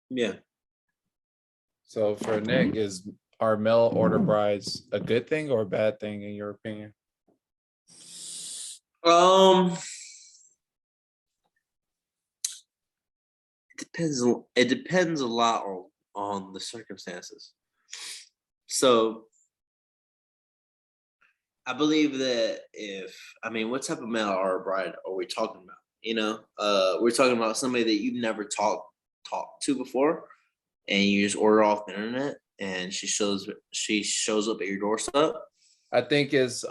Yeah. So for Nick, are mail order brides a good thing or a bad thing in your opinion? Um, it depends a lot on the circumstances. So I believe that what type of mail order bride are we talking about? We're talking about somebody that you've never talked to before, and you just order off the internet, and she shows up at your doorstep. I think it's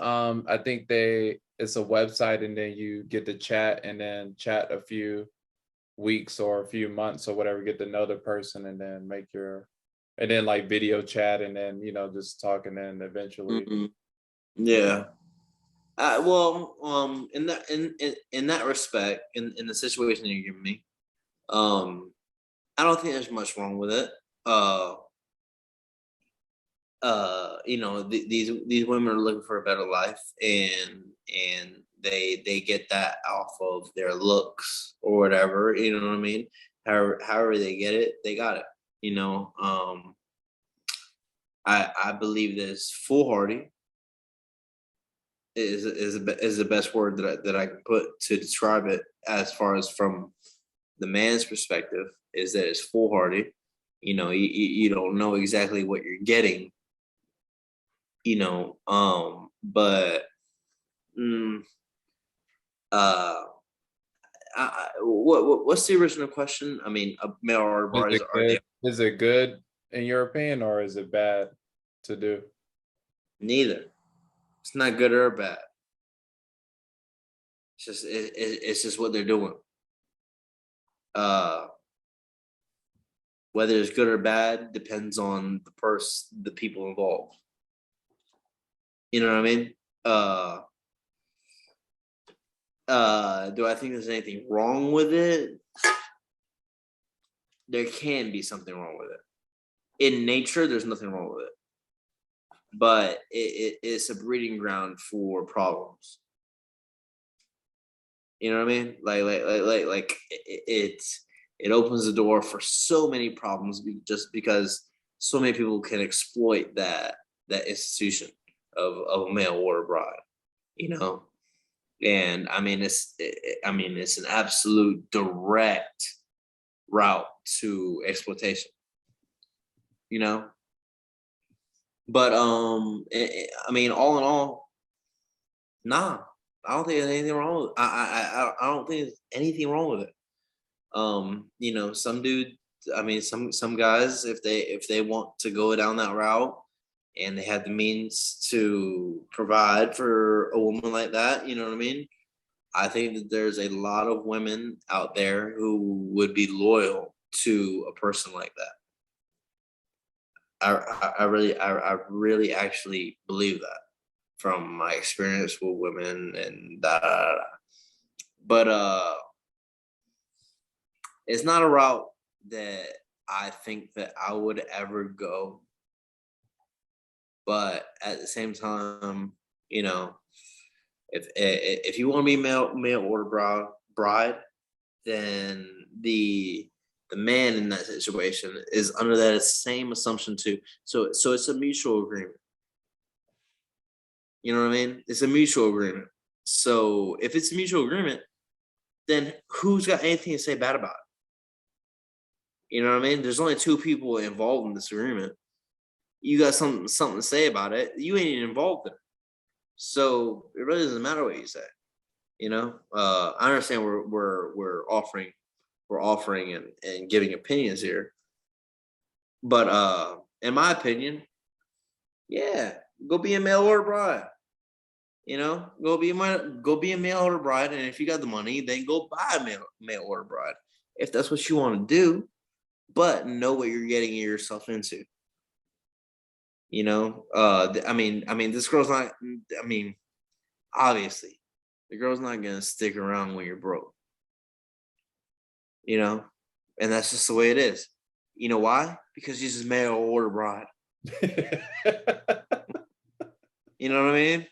it's a website, and then you get to chat, and then chat a few weeks or a few months or whatever, get to know the person, and then and then like video chat, and then just talk, and then eventually. Mm-hmm. Yeah. Well, in that respect, in the situation you're giving me, I don't think there's much wrong with it. These women are looking for a better life, and they get that off of their looks or whatever. You know what I mean? However they get it, they got it. I believe this foolhardy is the best word that I can put to describe it, as far as from the man's perspective, is that it's foolhardy. You don't know exactly what you're getting. But what's the original question? I mean, male order brides, are they? Is it good in your opinion, or is it bad to do? Neither. It's not good or bad. It's just what they're doing. Whether it's good or bad depends on the people involved. You know what I mean? Do I think there's anything wrong with it? There can be something wrong with it. In nature, there's nothing wrong with it, but it's a breeding ground for problems. You know what I mean? Like it opens the door for so many problems, just because so many people can exploit that institution of a mail order bride. And I mean it's an absolute direct route to exploitation. But all in all, nah, I don't think there's anything wrong with I don't think there's anything wrong with it. Some dude, some guys, if they want to go down that route and they have the means to provide for a woman like that, you know what I mean? I think that there's a lot of women out there who would be loyal to a person like that. I really actually believe that from my experience with women and da. But it's not a route that I think that I would ever go. But at the same time, if you want to be mail order bride, then the man in that situation is under that same assumption too. So it's a mutual agreement. You know what I mean? It's a mutual agreement. So if it's a mutual agreement, then who's got anything to say bad about it? You know what I mean? There's only two people involved in this agreement. You got something to say about it. You ain't even involved in it. So it really doesn't matter what you say. You know, I understand we're offering and giving opinions here, but in my opinion, yeah, go be a mail order bride. You know, go be a mail order bride, and if you got the money, then go buy a mail order bride if that's what you want to do. But know what you're getting yourself into. You know, I mean, this girl's not. I mean, obviously, the girl's not gonna stick around when you're broke. You know, and that's just the way it is. You know why? Because she's a mail order bride. You know what I mean?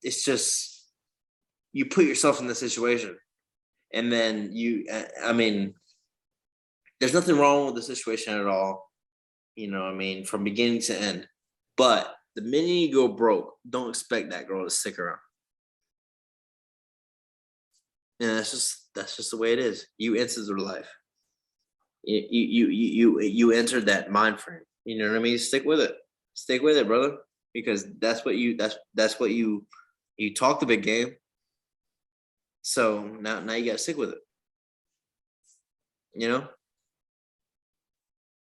It's just you put yourself in the situation, and then there's nothing wrong with the situation at all. You know, what I mean, from beginning to end. But the minute you go broke, don't expect that girl to stick around. And that's just the way it is. You entered their life. You entered that mind frame. You know what I mean? Stick with it. Stick with it, brother. Because that's what you talk the big game. So now you gotta stick with it. You know?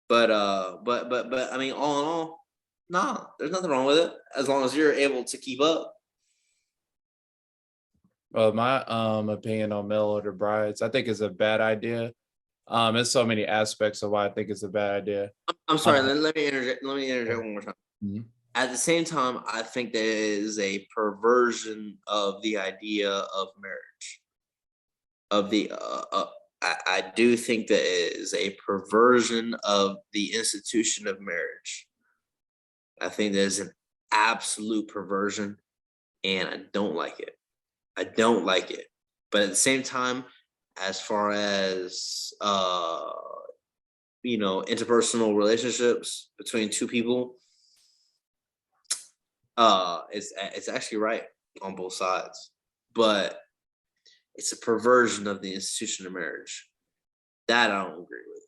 But I mean, all in all, nah, there's nothing wrong with it as long as you're able to keep up. Well, my opinion on mail order brides, I think is a bad idea. There's so many aspects of why I think it's a bad idea. I'm sorry. Let me interject. Let me interject one more time. Mhm. At the same time, I think there is a perversion of the idea of marriage. I do think there is a perversion of the institution of marriage. I think there's an absolute perversion, and I don't like it. I don't like it. But at the same time, as far as interpersonal relationships between two people, it's actually right on both sides. But it's a perversion of the institution of marriage. That I don't agree with.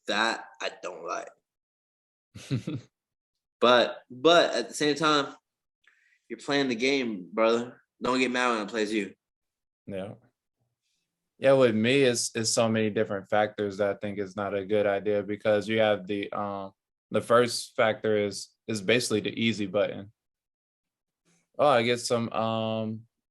That I don't like. But at the same time, you're playing the game, brother. Don't get mad when it plays you. Yeah. Yeah, with me, it's so many different factors that I think is not a good idea because you have the first factor is basically the easy button. Oh, I get some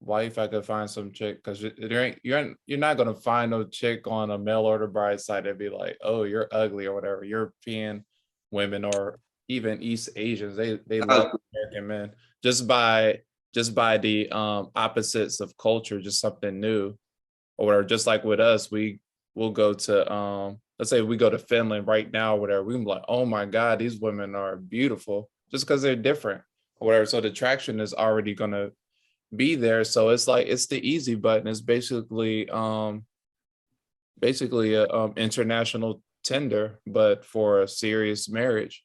wife, I could find some chick because you're not gonna find no chick on a mail order bride site that'd be like, oh, you're ugly or whatever. European women or even East Asians, they love American men just by the opposites of culture, just something new or whatever. Just like with us, we'll go to let's say we go to Finland right now, or whatever. We can be like, oh my God, these women are beautiful just because they're different or whatever. So the attraction is already gonna be there. So it's like it's the easy button. It's basically a international tender, but for a serious marriage.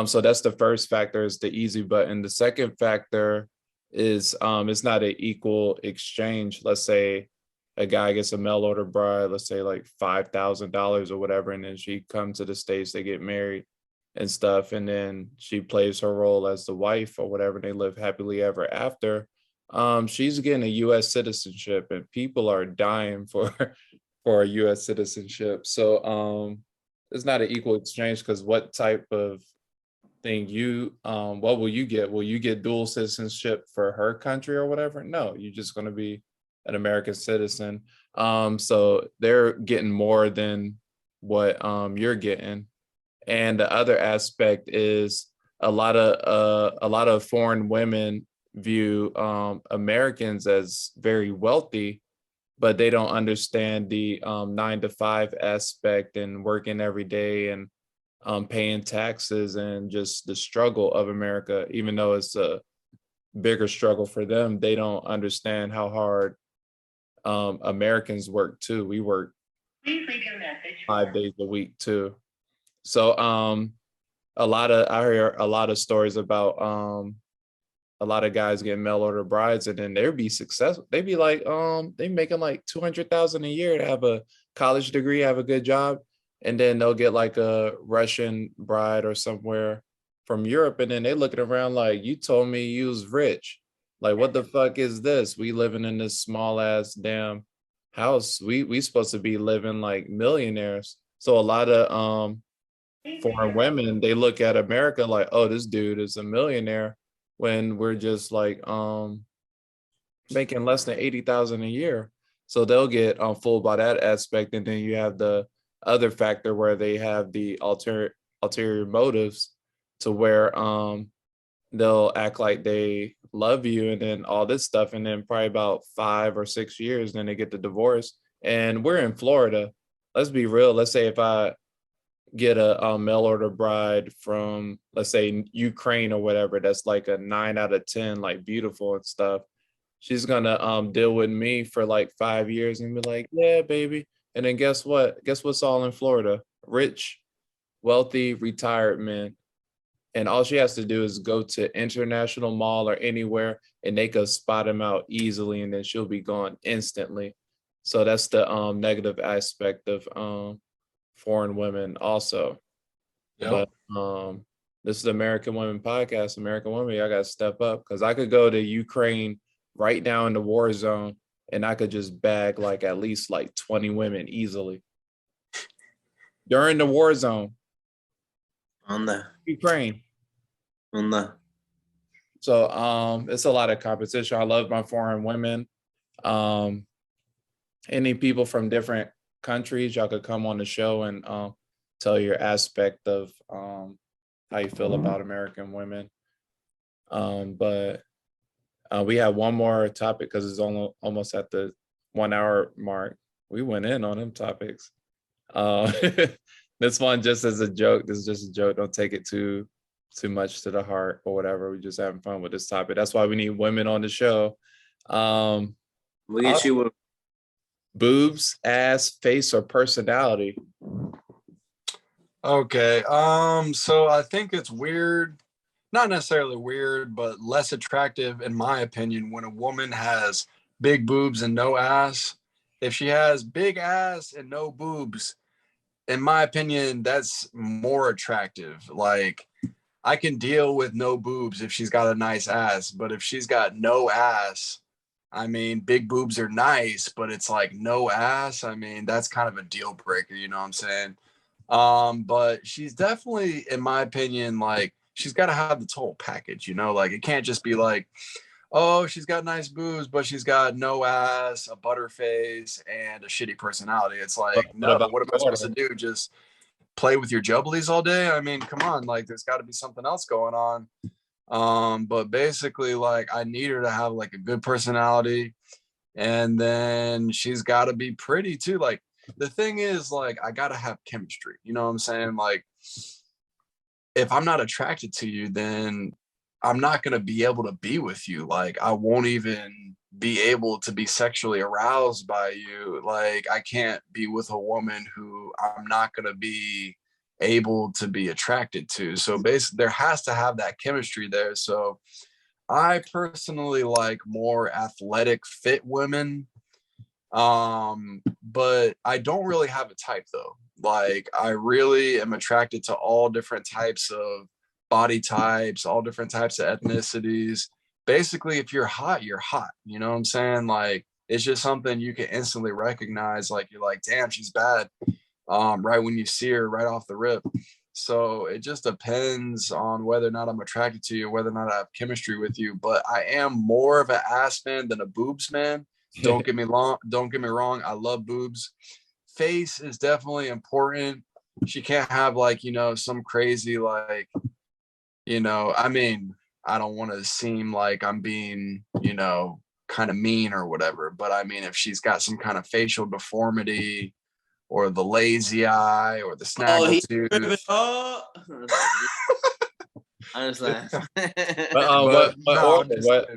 So that's the first factor is the easy button. The second factor is it's not an equal exchange. Let's say a guy gets a mail order bride, let's say like $5,000 or whatever, and then she comes to the States, they get married and stuff, and then she plays her role as the wife or whatever, and they live happily ever after. She's getting a US citizenship and people are dying for for a US citizenship. So it's not an equal exchange because what type of thing what will you get? Will you get dual citizenship for her country or whatever? No, you're just going to be an American citizen. So they're getting more than what you're getting. And the other aspect is a lot of foreign women view Americans as very wealthy, but they don't understand the 9 to 5 aspect and working every day and paying taxes and just the struggle of America. Even though it's a bigger struggle for them, they don't understand how hard Americans work too. We work 5 days a week too. So I hear a lot of stories about a lot of guys get mail order brides, and then they'd be successful. They'd be like, they making like 200,000 a year to have a college degree, have a good job, and then they'll get like a Russian bride or somewhere from Europe, and then they looking around like, you told me you was rich. Like, what the fuck is this? We living in this small ass damn house. We supposed to be living like millionaires. So a lot of foreign women, they look at America like, oh, this dude is a millionaire, when we're just like making less than 80,000 a year. So they'll get fooled by that aspect. And then you have the other factor where they have the ulterior motives, to where they'll act like they love you and then all this stuff, and then probably about 5 or 6 years, then they get the divorce. And we're in Florida. Let's be real. Let's say if I get a mail order bride from, let's say, Ukraine or whatever, that's like a 9 out of 10, like beautiful and stuff. She's gonna deal with me for like 5 years and be like, yeah, baby. And then guess what? Guess what's all in Florida? Rich, wealthy, retired men. And all she has to do is go to International Mall or anywhere, and they could spot him out easily, and then she'll be gone instantly. So that's the negative aspect of foreign women also. Yep. But this is the American Women Podcast. American women, y'all gotta step up, because I could go to Ukraine right now in the war zone, and I could just bag like at least like 20 women easily during the war zone on the Ukraine. On the So it's a lot of competition. I love my foreign women. Any people from different countries, y'all could come on the show and tell your aspect of how you feel about American women. But we have one more topic, because it's almost at the 1 hour mark. We went in on them topics. This one just as a joke. This is just a joke. Don't take it too much to the heart or whatever. We're just having fun with this topic. That's why we need women on the show. We get you with boobs, ass, face, or personality. Okay. So I think it's weird, not necessarily weird, but less attractive in my opinion, when a woman has big boobs and no ass. If she has big ass and no boobs, in my opinion, that's more attractive. Like, I can deal with no boobs if she's got a nice ass, but if she's got no ass, I mean, big boobs are nice, but it's like no ass. I mean, that's kind of a deal breaker, you know what I'm saying? But she's definitely, in my opinion, like, she's got to have the total package, you know? Like, it can't just be like, oh, she's got nice boobs, but she's got no ass, a butter face, and a shitty personality. It's like, no, what am I supposed to do? Just play with your jubblies all day? I mean, come on, like, there's got to be something else going on. But basically, like, I need her to have like a good personality, and then she's got to be pretty too. Like, the thing is, like, I got to have chemistry, you know what I'm saying? Like, if I'm not attracted to you, then I'm not going to be able to be with you. Like, I won't even be able to be sexually aroused by you. Like, I can't be with a woman who I'm not going to be able to be attracted to. So basically, there has to have that chemistry there. So I personally like more athletic, fit women. But I don't really have a type though. Like, I really am attracted to all different types of body types, all different types of ethnicities. Basically, if you're hot, you're hot. You know what I'm saying? Like, it's just something you can instantly recognize. Like, you're like, damn, she's bad. Right when you see her, right off the rip. So it just depends on whether or not I'm attracted to you, whether or not I have chemistry with you. But I am more of an ass man than a boobs man. Don't get me wrong. I love boobs. Face is definitely important. She can't have, like, you know, some crazy, like, you know, I mean, I don't want to seem like I'm being, you know, kind of mean or whatever. But I mean, if she's got some kind of facial deformity, or the lazy eye, or the snaggletooth. I was like,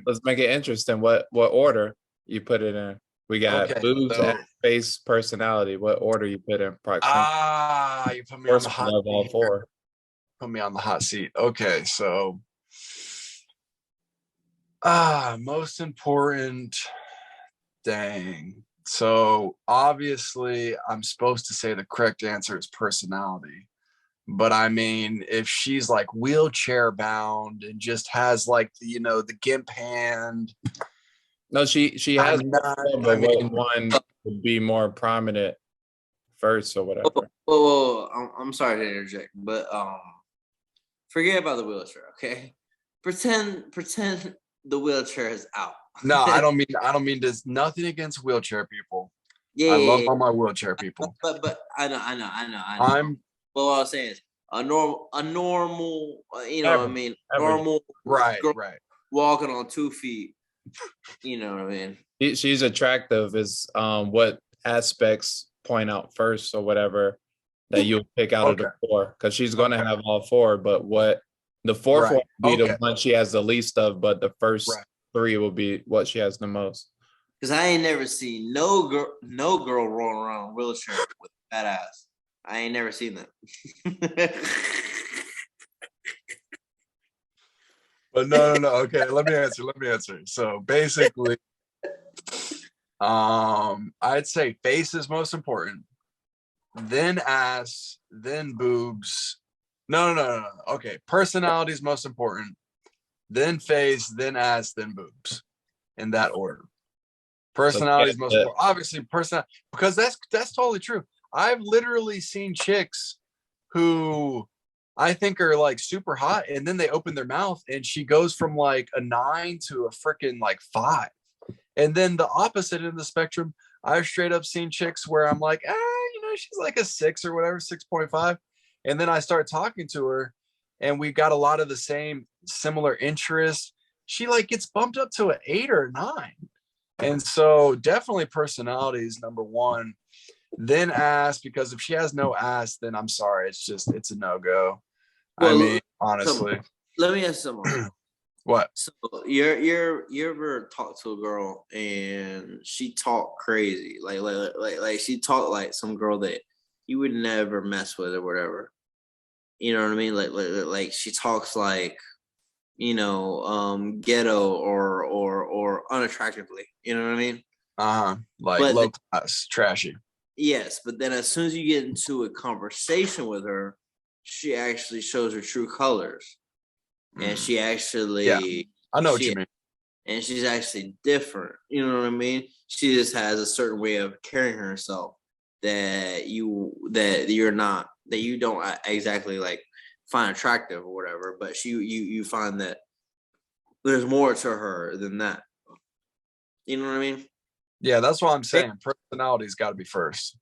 let's make it interesting. What order you put it in? We got boobs, face, personality. What order you put in? You put me on the hot seat. All four. Put me on the hot seat. Okay, so Most important. Dang. So obviously I'm supposed to say the correct answer is personality. But I mean, if she's like wheelchair bound and just has like the gimp hand. No, she has I'm not, one, but what one would be more prominent first or whatever? I'm sorry to interject, but forget about the wheelchair, okay? Pretend the wheelchair is out. No, I don't mean there's nothing against wheelchair people. Yeah, I love yeah. all my wheelchair people. But I know. I'm But what I was saying is a normal, Average. normal right, girl right. walking on 2 feet. You know what I mean? She's attractive is what aspects point out first or whatever that you'll pick out of the four, because she's going to have all four, but what the fourth one will be the one she has the least of, but the first three will be what she has the most. Because I ain't never seen no girl rolling around in a wheelchair with a fat ass. I ain't never seen that. But no. Okay, let me answer. So basically, I'd say face is most important, then ass, then boobs. No. Okay, personality is most important, then face, then ass, then boobs, in that order. Personality is most important. Obviously, personality, because that's totally true. I've literally seen chicks who I think are like super hot, and then they open their mouth and she goes from like a 9 to a freaking like 5. And then the opposite end of the spectrum, I've straight up seen chicks where I'm like, she's like a 6 or whatever, 6.5. And then I start talking to her and we've got a lot of the same similar interests. She like gets bumped up to an 8 or a 9. And so definitely personality is number one. Then ass, because if she has no ass, then I'm sorry, it's a no-go. Well, I mean, honestly. Let me ask someone. What? So you ever talk to a girl and she talk crazy, like she talk like some girl that you would never mess with or whatever? You know what I mean? Like she talks like, ghetto or unattractively. You know what I mean? Like low class, trashy. Yes, but then as soon as you get into a conversation with her, she actually shows her true colors. And she actually, I know what you mean. And she's actually different. You know what I mean? She just has a certain way of carrying herself that you don't exactly like find attractive or whatever. But you find that there's more to her than that. You know what I mean? Yeah, that's what I'm saying. Personality's got to be first,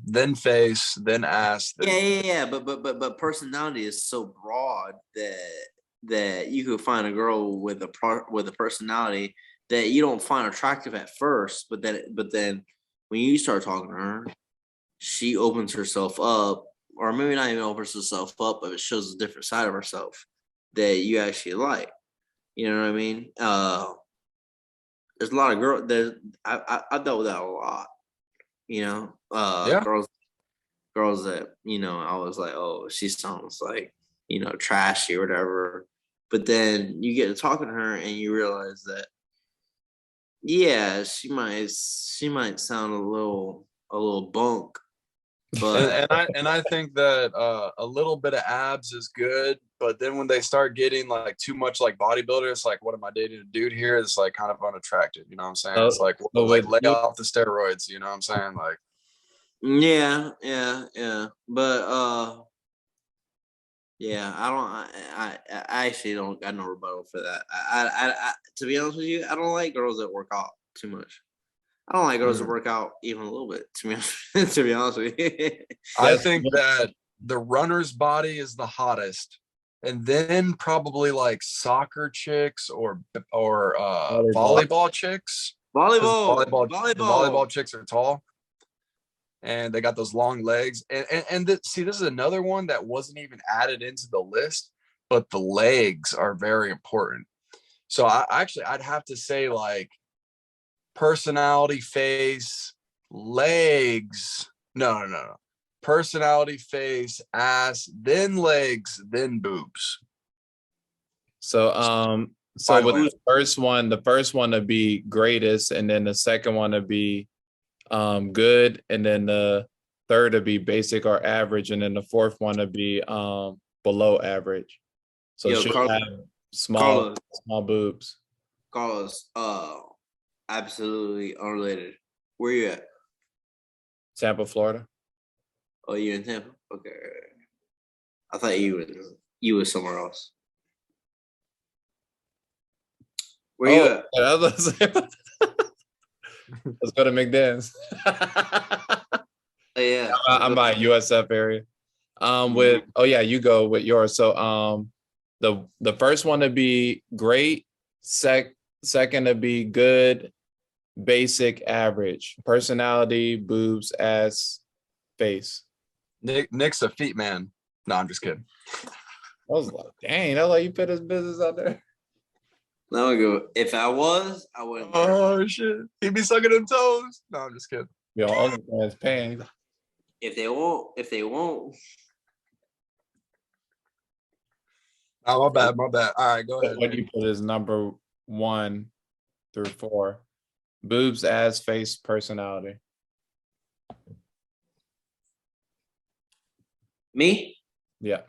then face, then ass. Then... Yeah. But personality is so broad that you could find a girl with a personality that you don't find attractive at first, but then when you start talking to her, she opens herself up, or maybe not even opens herself up, but it shows a different side of herself that you actually like. You know what I mean? There's a lot of girls. I dealt with that a lot. Girls that I was like, oh, she sounds like trashy or whatever. But then you get to talking to her and you realize that, yeah, she might sound a little bunk, but and I think that a little bit of abs is good, but then when they start getting like too much like bodybuilder, it's like, what am I dating a dude here? It's like kind of unattractive. You know what I'm saying? It's like lay off the steroids. You know what I'm saying? Like, yeah. But yeah, I actually don't got no rebuttal for that. I to be honest with you, I don't like girls that work out too much. I don't like girls that work out even a little bit. To be honest with you, I think that the runner's body is the hottest, and then probably like soccer chicks or volleyball chicks. Volleyball chicks are tall, and they got those long legs. See, this is another one that wasn't even added into the list, but the legs are very important. So I'd have to say like personality, face, legs. No. Personality, face, ass, then legs, then boobs. So So with Final the first one to be greatest, and then the second one to be good, and then the third to be basic or average, and then the fourth one to be below average. So Yo, should have small Carlos, small boobs. Carlos, absolutely unrelated. Where you at? Tampa, Florida. Oh, you in Tampa? Okay. I thought you was somewhere else. Where you at? Yeah, let's go to McDonald's. Oh, yeah. I'm by USF area. Mhm. You go with yours. So the first one to be great, second to be good, basic, average, personality, boobs, ass, face. Nick's a feet man. No, I'm just kidding. I was like, dang, that's like you put his business out there. Now we go. If I was, I wouldn't. Oh shit. He'd be sucking them toes. No, I'm just kidding. Yo, OnlyFans paying. If they won't. Oh, my bad. All right, go ahead. What do you put as number 1 through 4? Boobs, ass, face, personality. Me? Yeah.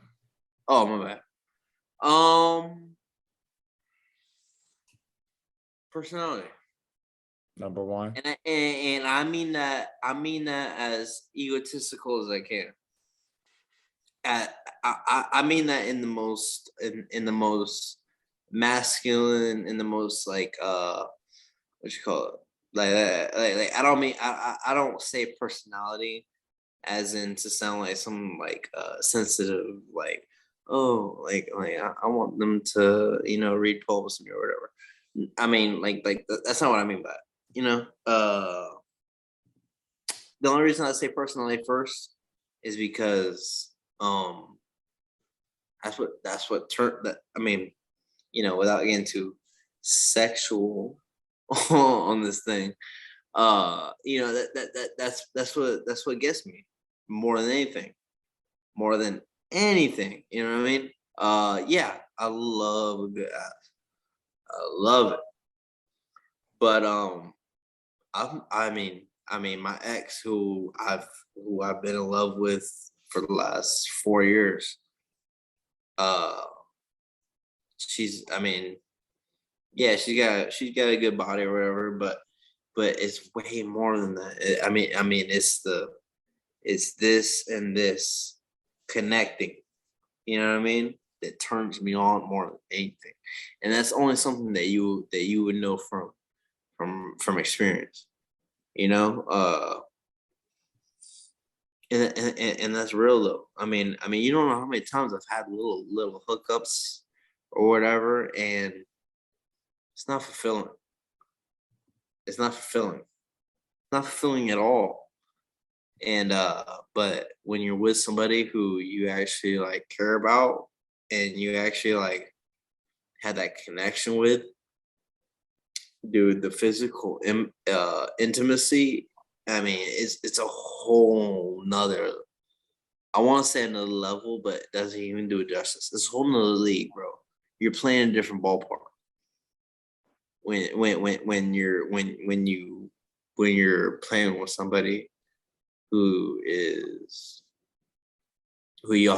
Oh, my bad. Personality. Number 1. And I mean that as egotistical as I can. I mean that in the most in the most masculine, in the most like what you call it, like I don't mean I don't say personality as in to sound like some like sensitive, like oh like I want them to read poems to me or whatever. I mean that's not what I mean by it. The only reason I say personality first is because that's what turned that. I mean, without getting too sexual on this thing, that's what gets me more than anything, you know what I mean? Yeah, I love a good ass. I love it. But I mean, my ex, who I've been in love with for the last 4 years, uh, I mean, yeah, she's got a good body or whatever, but it's way more than that. I mean, it's this and this connecting. You know what I mean? That turns me on more than anything, and that's only something that you would know from experience. You know, and that's real though. I mean, you don't know how many times I've had little hookups or whatever, and it's not fulfilling. It's not fulfilling. It's not fulfilling at all. And but when you're with somebody who you actually like care about and you actually like had that connection with, dude, the physical intimacy, I mean, it's a whole nother. I want to say another level, but it doesn't even do it justice. It's a whole nother league, bro. You're playing a different ballpark when you're playing with somebody who you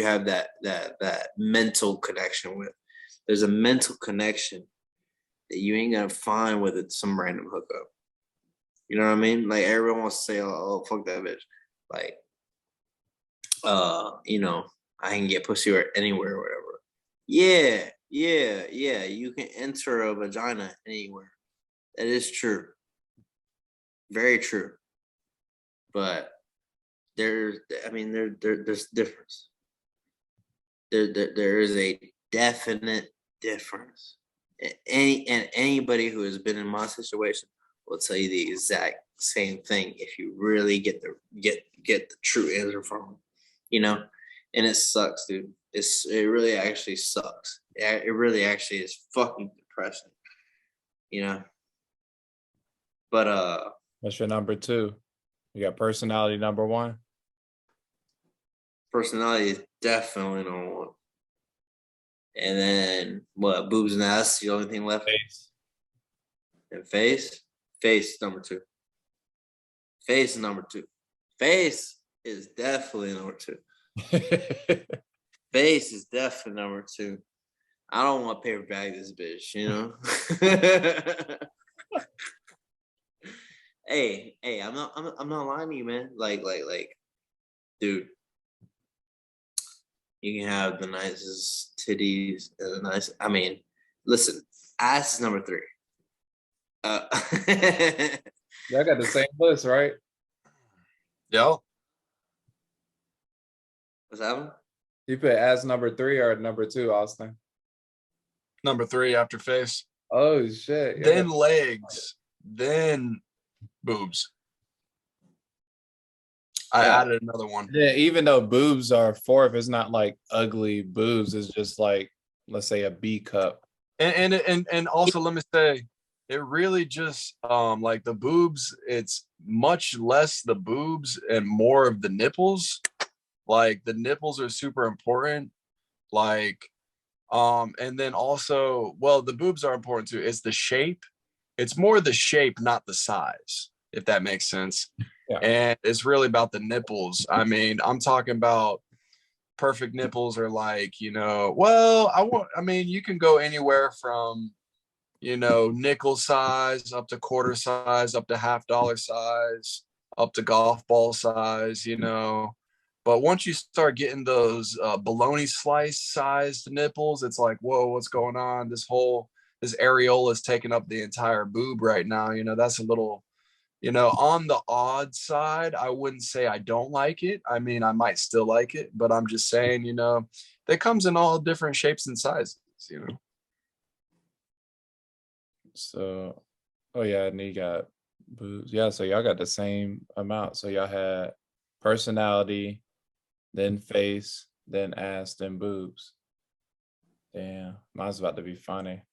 have that mental connection with. There's a mental connection that you ain't gonna find with it some random hookup. You know what I mean? Like everyone wants to say, "Oh, fuck that bitch," like, I can get pussy or anywhere or whatever. Yeah, yeah. You can enter a vagina anywhere. That is true. Very true. But there's difference. There is a definite difference. Anybody who has been in my situation will tell you the exact same thing if you really get the true answer from them, and it sucks, dude. It really actually sucks. It really actually is fucking depressing, you know. But What's your number 2? You got personality number 1. personality is definitely number one. And then what? Boobs and ass. The only thing left. Face. And face. Face number 2. Face is number 2. Face is definitely number 2. Face is definitely number 2. I don't want to paper bag this bitch, you know. hey, I'm not lying to you, man. Like, dude, you can have the nicest titties and the nice. I mean, listen, ass is number 3. Y'all got the same list, right? Yo, What's happening? You put ass number 3 or number 2, Austin? number 3 after face. Oh shit. Then legs. Then boobs. I added another one. Yeah, even though boobs are 4th, it's not like ugly boobs. It's just like, let's say, a B cup. And also let me say, it really just like the boobs, it's much less the boobs and more of the nipples. Like the nipples are super important. Like and then also, well, the boobs are important too. It's the shape. It's more the shape, not the size, if that makes sense. Yeah. And it's really about the nipples. I mean, I'm talking about perfect nipples are like, you know, well, I mean, you can go anywhere from, you know, nickel size up to quarter size, up to $50 size, up to golf ball size, you know. But once you start getting those bologna slice sized nipples, it's like, whoa, what's going on? This areola is taking up the entire boob right now. You know, that's a little, you know, on the odd side. I wouldn't say I don't like it. I mean, I might still like it, but I'm just saying, you know, that comes in all different shapes and sizes, you know. So, oh yeah, and you got boobs. Yeah, so y'all got the same amount. So y'all had personality, then face, then ass, then boobs. Damn, mine's about to be funny.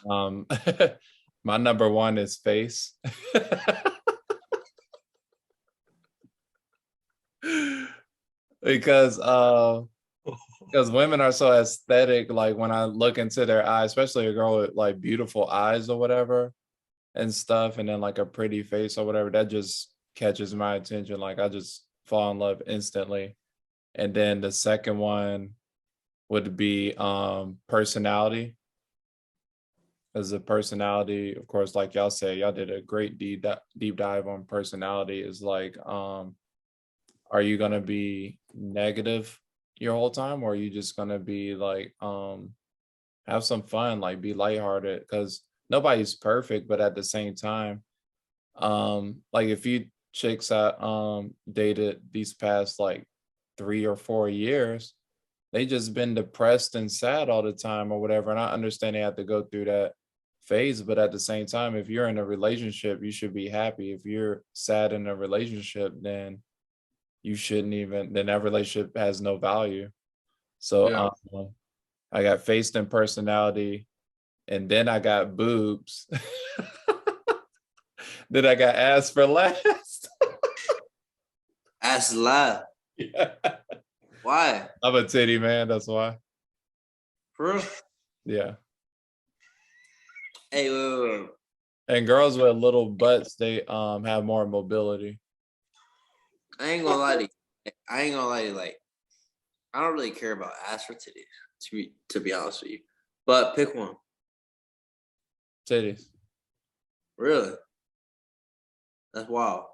My number 1 is face. because women are so aesthetic. Like when I look into their eyes, especially a girl with like beautiful eyes or whatever and stuff, and then like a pretty face or whatever, that just catches my attention. Like I just fall in love instantly. And then the second one would be personality. As a personality, of course, like y'all say, y'all did a great deep dive on personality. Is like, are you gonna be negative your whole time, or are you just gonna be like, have some fun, like be lighthearted? Because nobody's perfect, but at the same time, like if you chicks that dated these past like 3 or 4 years, they just been depressed and sad all the time or whatever. And I understand they have to go through that phase, but at the same time, if you're in a relationship, you should be happy. If you're sad in a relationship, then you shouldn't even, then that relationship has no value. So Yeah. I got face and personality, and then I got boobs. Then I got ass for last. Ass is live. Yeah. Why? I'm a titty man, that's why. For real? Yeah. Hey, wait. And girls with little butts, they have more mobility. I ain't gonna lie to you. Like, I don't really care about ass or titties, to be honest with you. But pick one. Titties. Really? That's wild.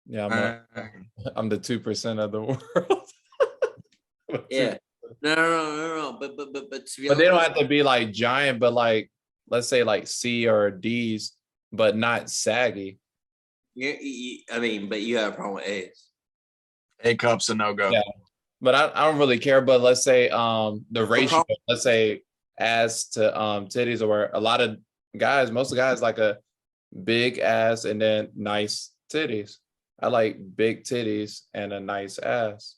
Yeah, I'm the 2% of the world. Yeah. No. But to be But honest, they don't have to be like giant, but like let's say like C or D's, but not saggy. I mean, but you have a problem with A's. A cup's a no-go. Yeah. But I don't really care. But let's say the ratio, let's say ass to titties, or a lot of guys, most of the guys like a big ass and then nice titties. I like big titties and a nice ass.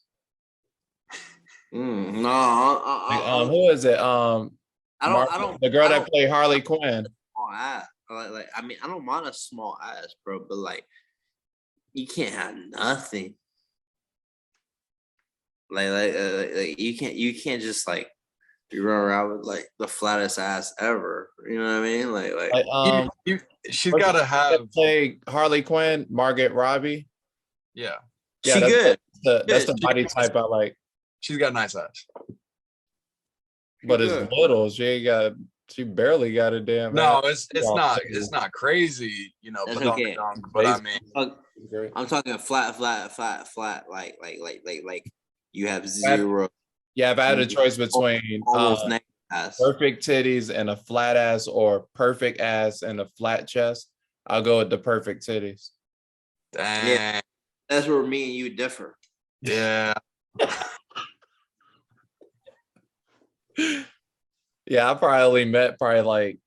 No, Who is it? I don't. The girl I that don't, played Harley Quinn. small ass. I mean, I don't mind a small ass, bro, but like, you can't have nothing. Like you can't just like You run around with like the flattest ass ever. You know what I mean? Like She's what's got to the chick that have, play Harley Quinn, Margaret Robbie. yeah. Yeah, she good. that's the Good. body type I like. She's got a nice ass. She But it's good. little. She barely got a damn No, ass. it's not crazy, That's badunk okay. dunk, but I mean, I'm talking flat. Like you have zero. Yeah, if I had a choice between Almost naked ass. perfect titties and a flat ass or perfect ass and a flat chest, I'll go with the perfect titties. dang, Yeah, that's where me and you differ. yeah. Yeah, I probably only met like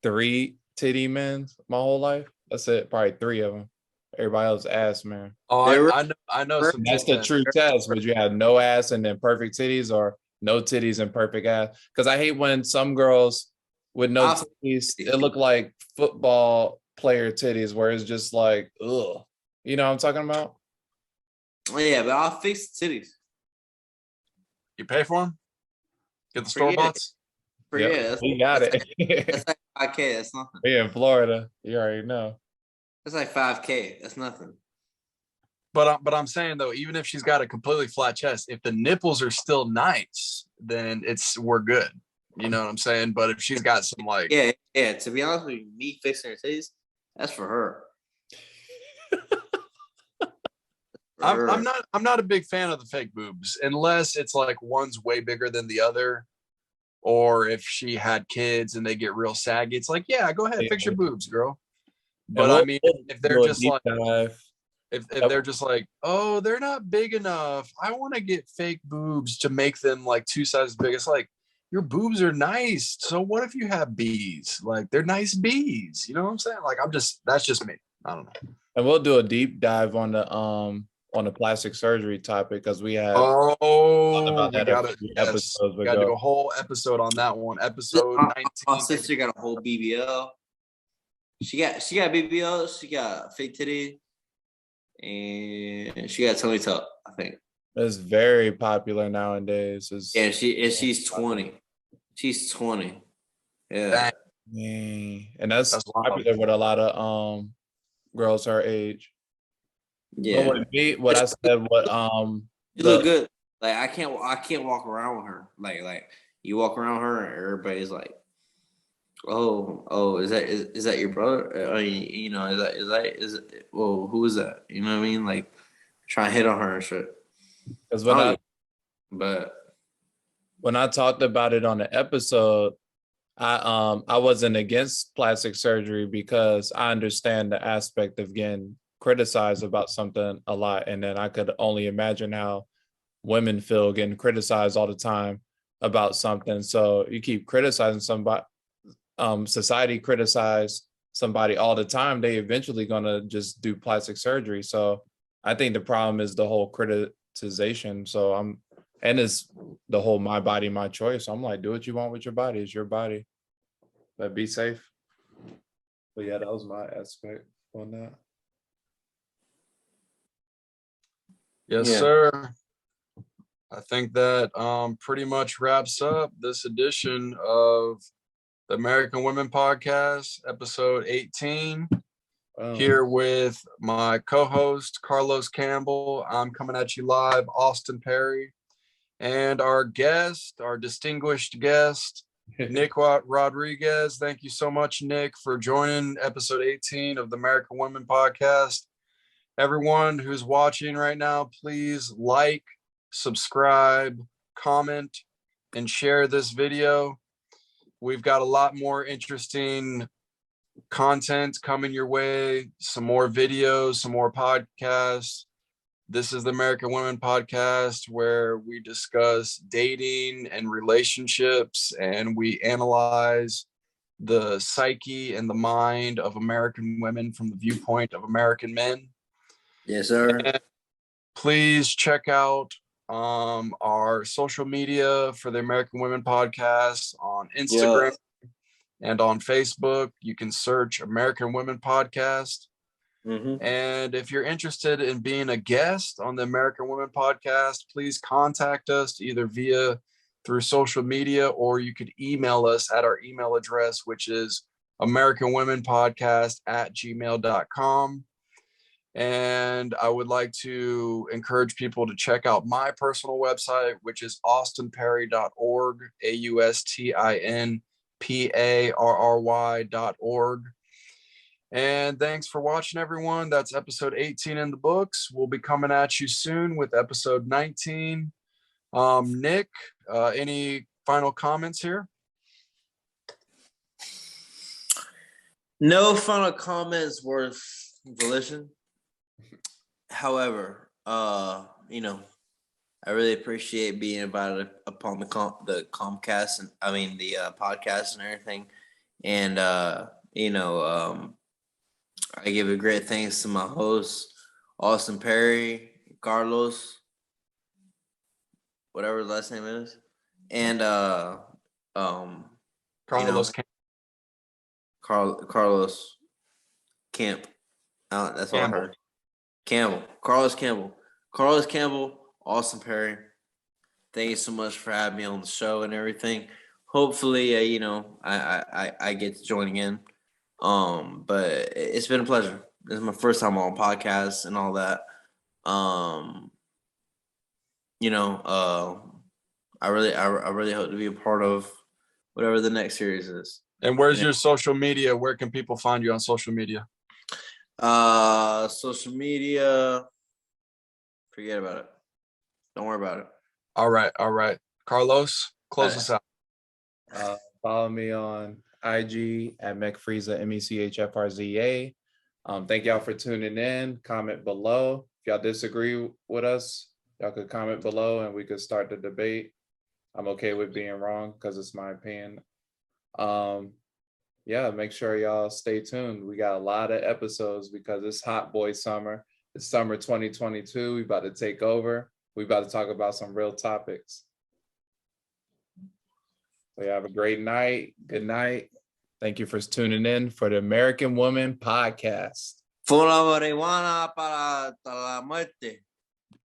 3 titty men my whole life. That's it, probably 3 of them. Everybody else ass, man. Oh, They're I know some That's titty the men. true test. Would you have no ass and then perfect titties, or no titties and perfect ass? Because I hate when some girls with no titties, it look like football player titties, where it's just like, ugh. You know what I'm talking about? Yeah, but I'll fix the titties. You pay for them? Get the Forget store boughts? Yeah, we got that's it. that's like 5K. That's nothing. We in Florida. You already know. That's like 5K. That's nothing. But I'm saying though, even if she's got a completely flat chest, if the nipples are still nice, then we're good. You know what I'm saying? But if she's got some like, yeah. To be honest with you, me fixing her titties, that's for her. I'm not a big fan of the fake boobs unless it's like one's way bigger than the other, or if she had kids and they get real saggy. It's like, yeah, go ahead, fix your boobs, girl. But I mean, if they're just like, if they're just like, oh, they're not big enough, I want to get fake boobs to make them like 2 sizes big. It's like, your boobs are nice. So what if you have B's? Like, they're nice B's. You know what I'm saying? Like, that's just me. I don't know. And we'll do a deep dive on the plastic surgery topic, because we have talked about that episodes we gotta do a whole episode on that one. Episode 19. My sister got a whole BBL. She got BBL. She got fake titty, and she got tummy tuck, I think. It's very popular nowadays. She's 20. She's 20. Yeah. And that's popular with a lot of girls her age. Yeah. But with me, what I said, you look good. Like I can't walk around with her. Like you walk around with her and everybody's like, oh, is that your brother? I mean, you know, is it, well, who is that? You know what I mean? Like try and hit on her and shit. Because when I talked about it on the episode, I wasn't against plastic surgery because I understand the aspect of getting criticized about something a lot, and then I could only imagine how women feel getting criticized all the time about something. So you keep criticizing somebody, society criticize somebody all the time, they eventually gonna just do plastic surgery. So I think the problem is the whole criticization. And it's the whole my body, my choice. I'm like, do what you want with your body. It's your body. But be safe. But yeah, that was my aspect on that. Yes, sir. I think that pretty much wraps up this edition of the American Women Podcast, episode 18. Here with my co-host, Carlos Campbell. I'm coming at you live, Austin Perry. And our distinguished guest, Nick Rodriguez. Thank you so much, Nick, for joining episode 18 of the American Women Podcast. Everyone who's watching right now, please like, subscribe, comment, and share this video. We've got a lot more interesting content coming your way, some more videos, some more podcasts. This is the American Women Podcast, where we discuss dating and relationships, and we analyze the psyche and the mind of American women from the viewpoint of American men. Yes, sir. And please check out our social media for the American Women Podcast on Instagram and on Facebook. You can search American Women Podcast. Mm-hmm. And if you're interested in being a guest on the American Women Podcast, please contact us either via through social media, or you could email us at our email address, which is americanwomenpodcast@gmail.com. And I would like to encourage people to check out my personal website, which is austinparry.org, AustinParry.org. And thanks for watching, everyone. That's episode 18 in the books. We'll be coming at you soon with episode 19. Nick, any final comments here? No final comments worth volition. However, you know, I really appreciate being invited upon the Comcast and the podcast and everything. And you know, I give a great thanks to my hosts, Austin Perry, Carlos, whatever his last name is, and Carlos, Carlos Camp. That's all I heard. Carlos Campbell, Austin Perry. Thank you so much for having me on the show and everything. Hopefully, you know, I get to join again. But it's been a pleasure. This is my first time on podcasts and all that. You know, I really hope to be a part of whatever the next series is. And where's your social media? Where can people find you on social media? Social media, forget about it. Don't worry about it. All right. Carlos, close us out. Follow me on IG at Mechfriza, MECHFRZA. Thank y'all for tuning in. Comment below. If y'all disagree with us, y'all could comment below and we could start the debate. I'm okay with being wrong because it's my opinion. Yeah, make sure y'all stay tuned. We got a lot of episodes because it's hot boy summer. It's summer 2022. We about to take over. We about to talk about some real topics. So you have a great night. Good night. Thank you for tuning in for the American Woman Podcast. Fuma marihuana para la muerte.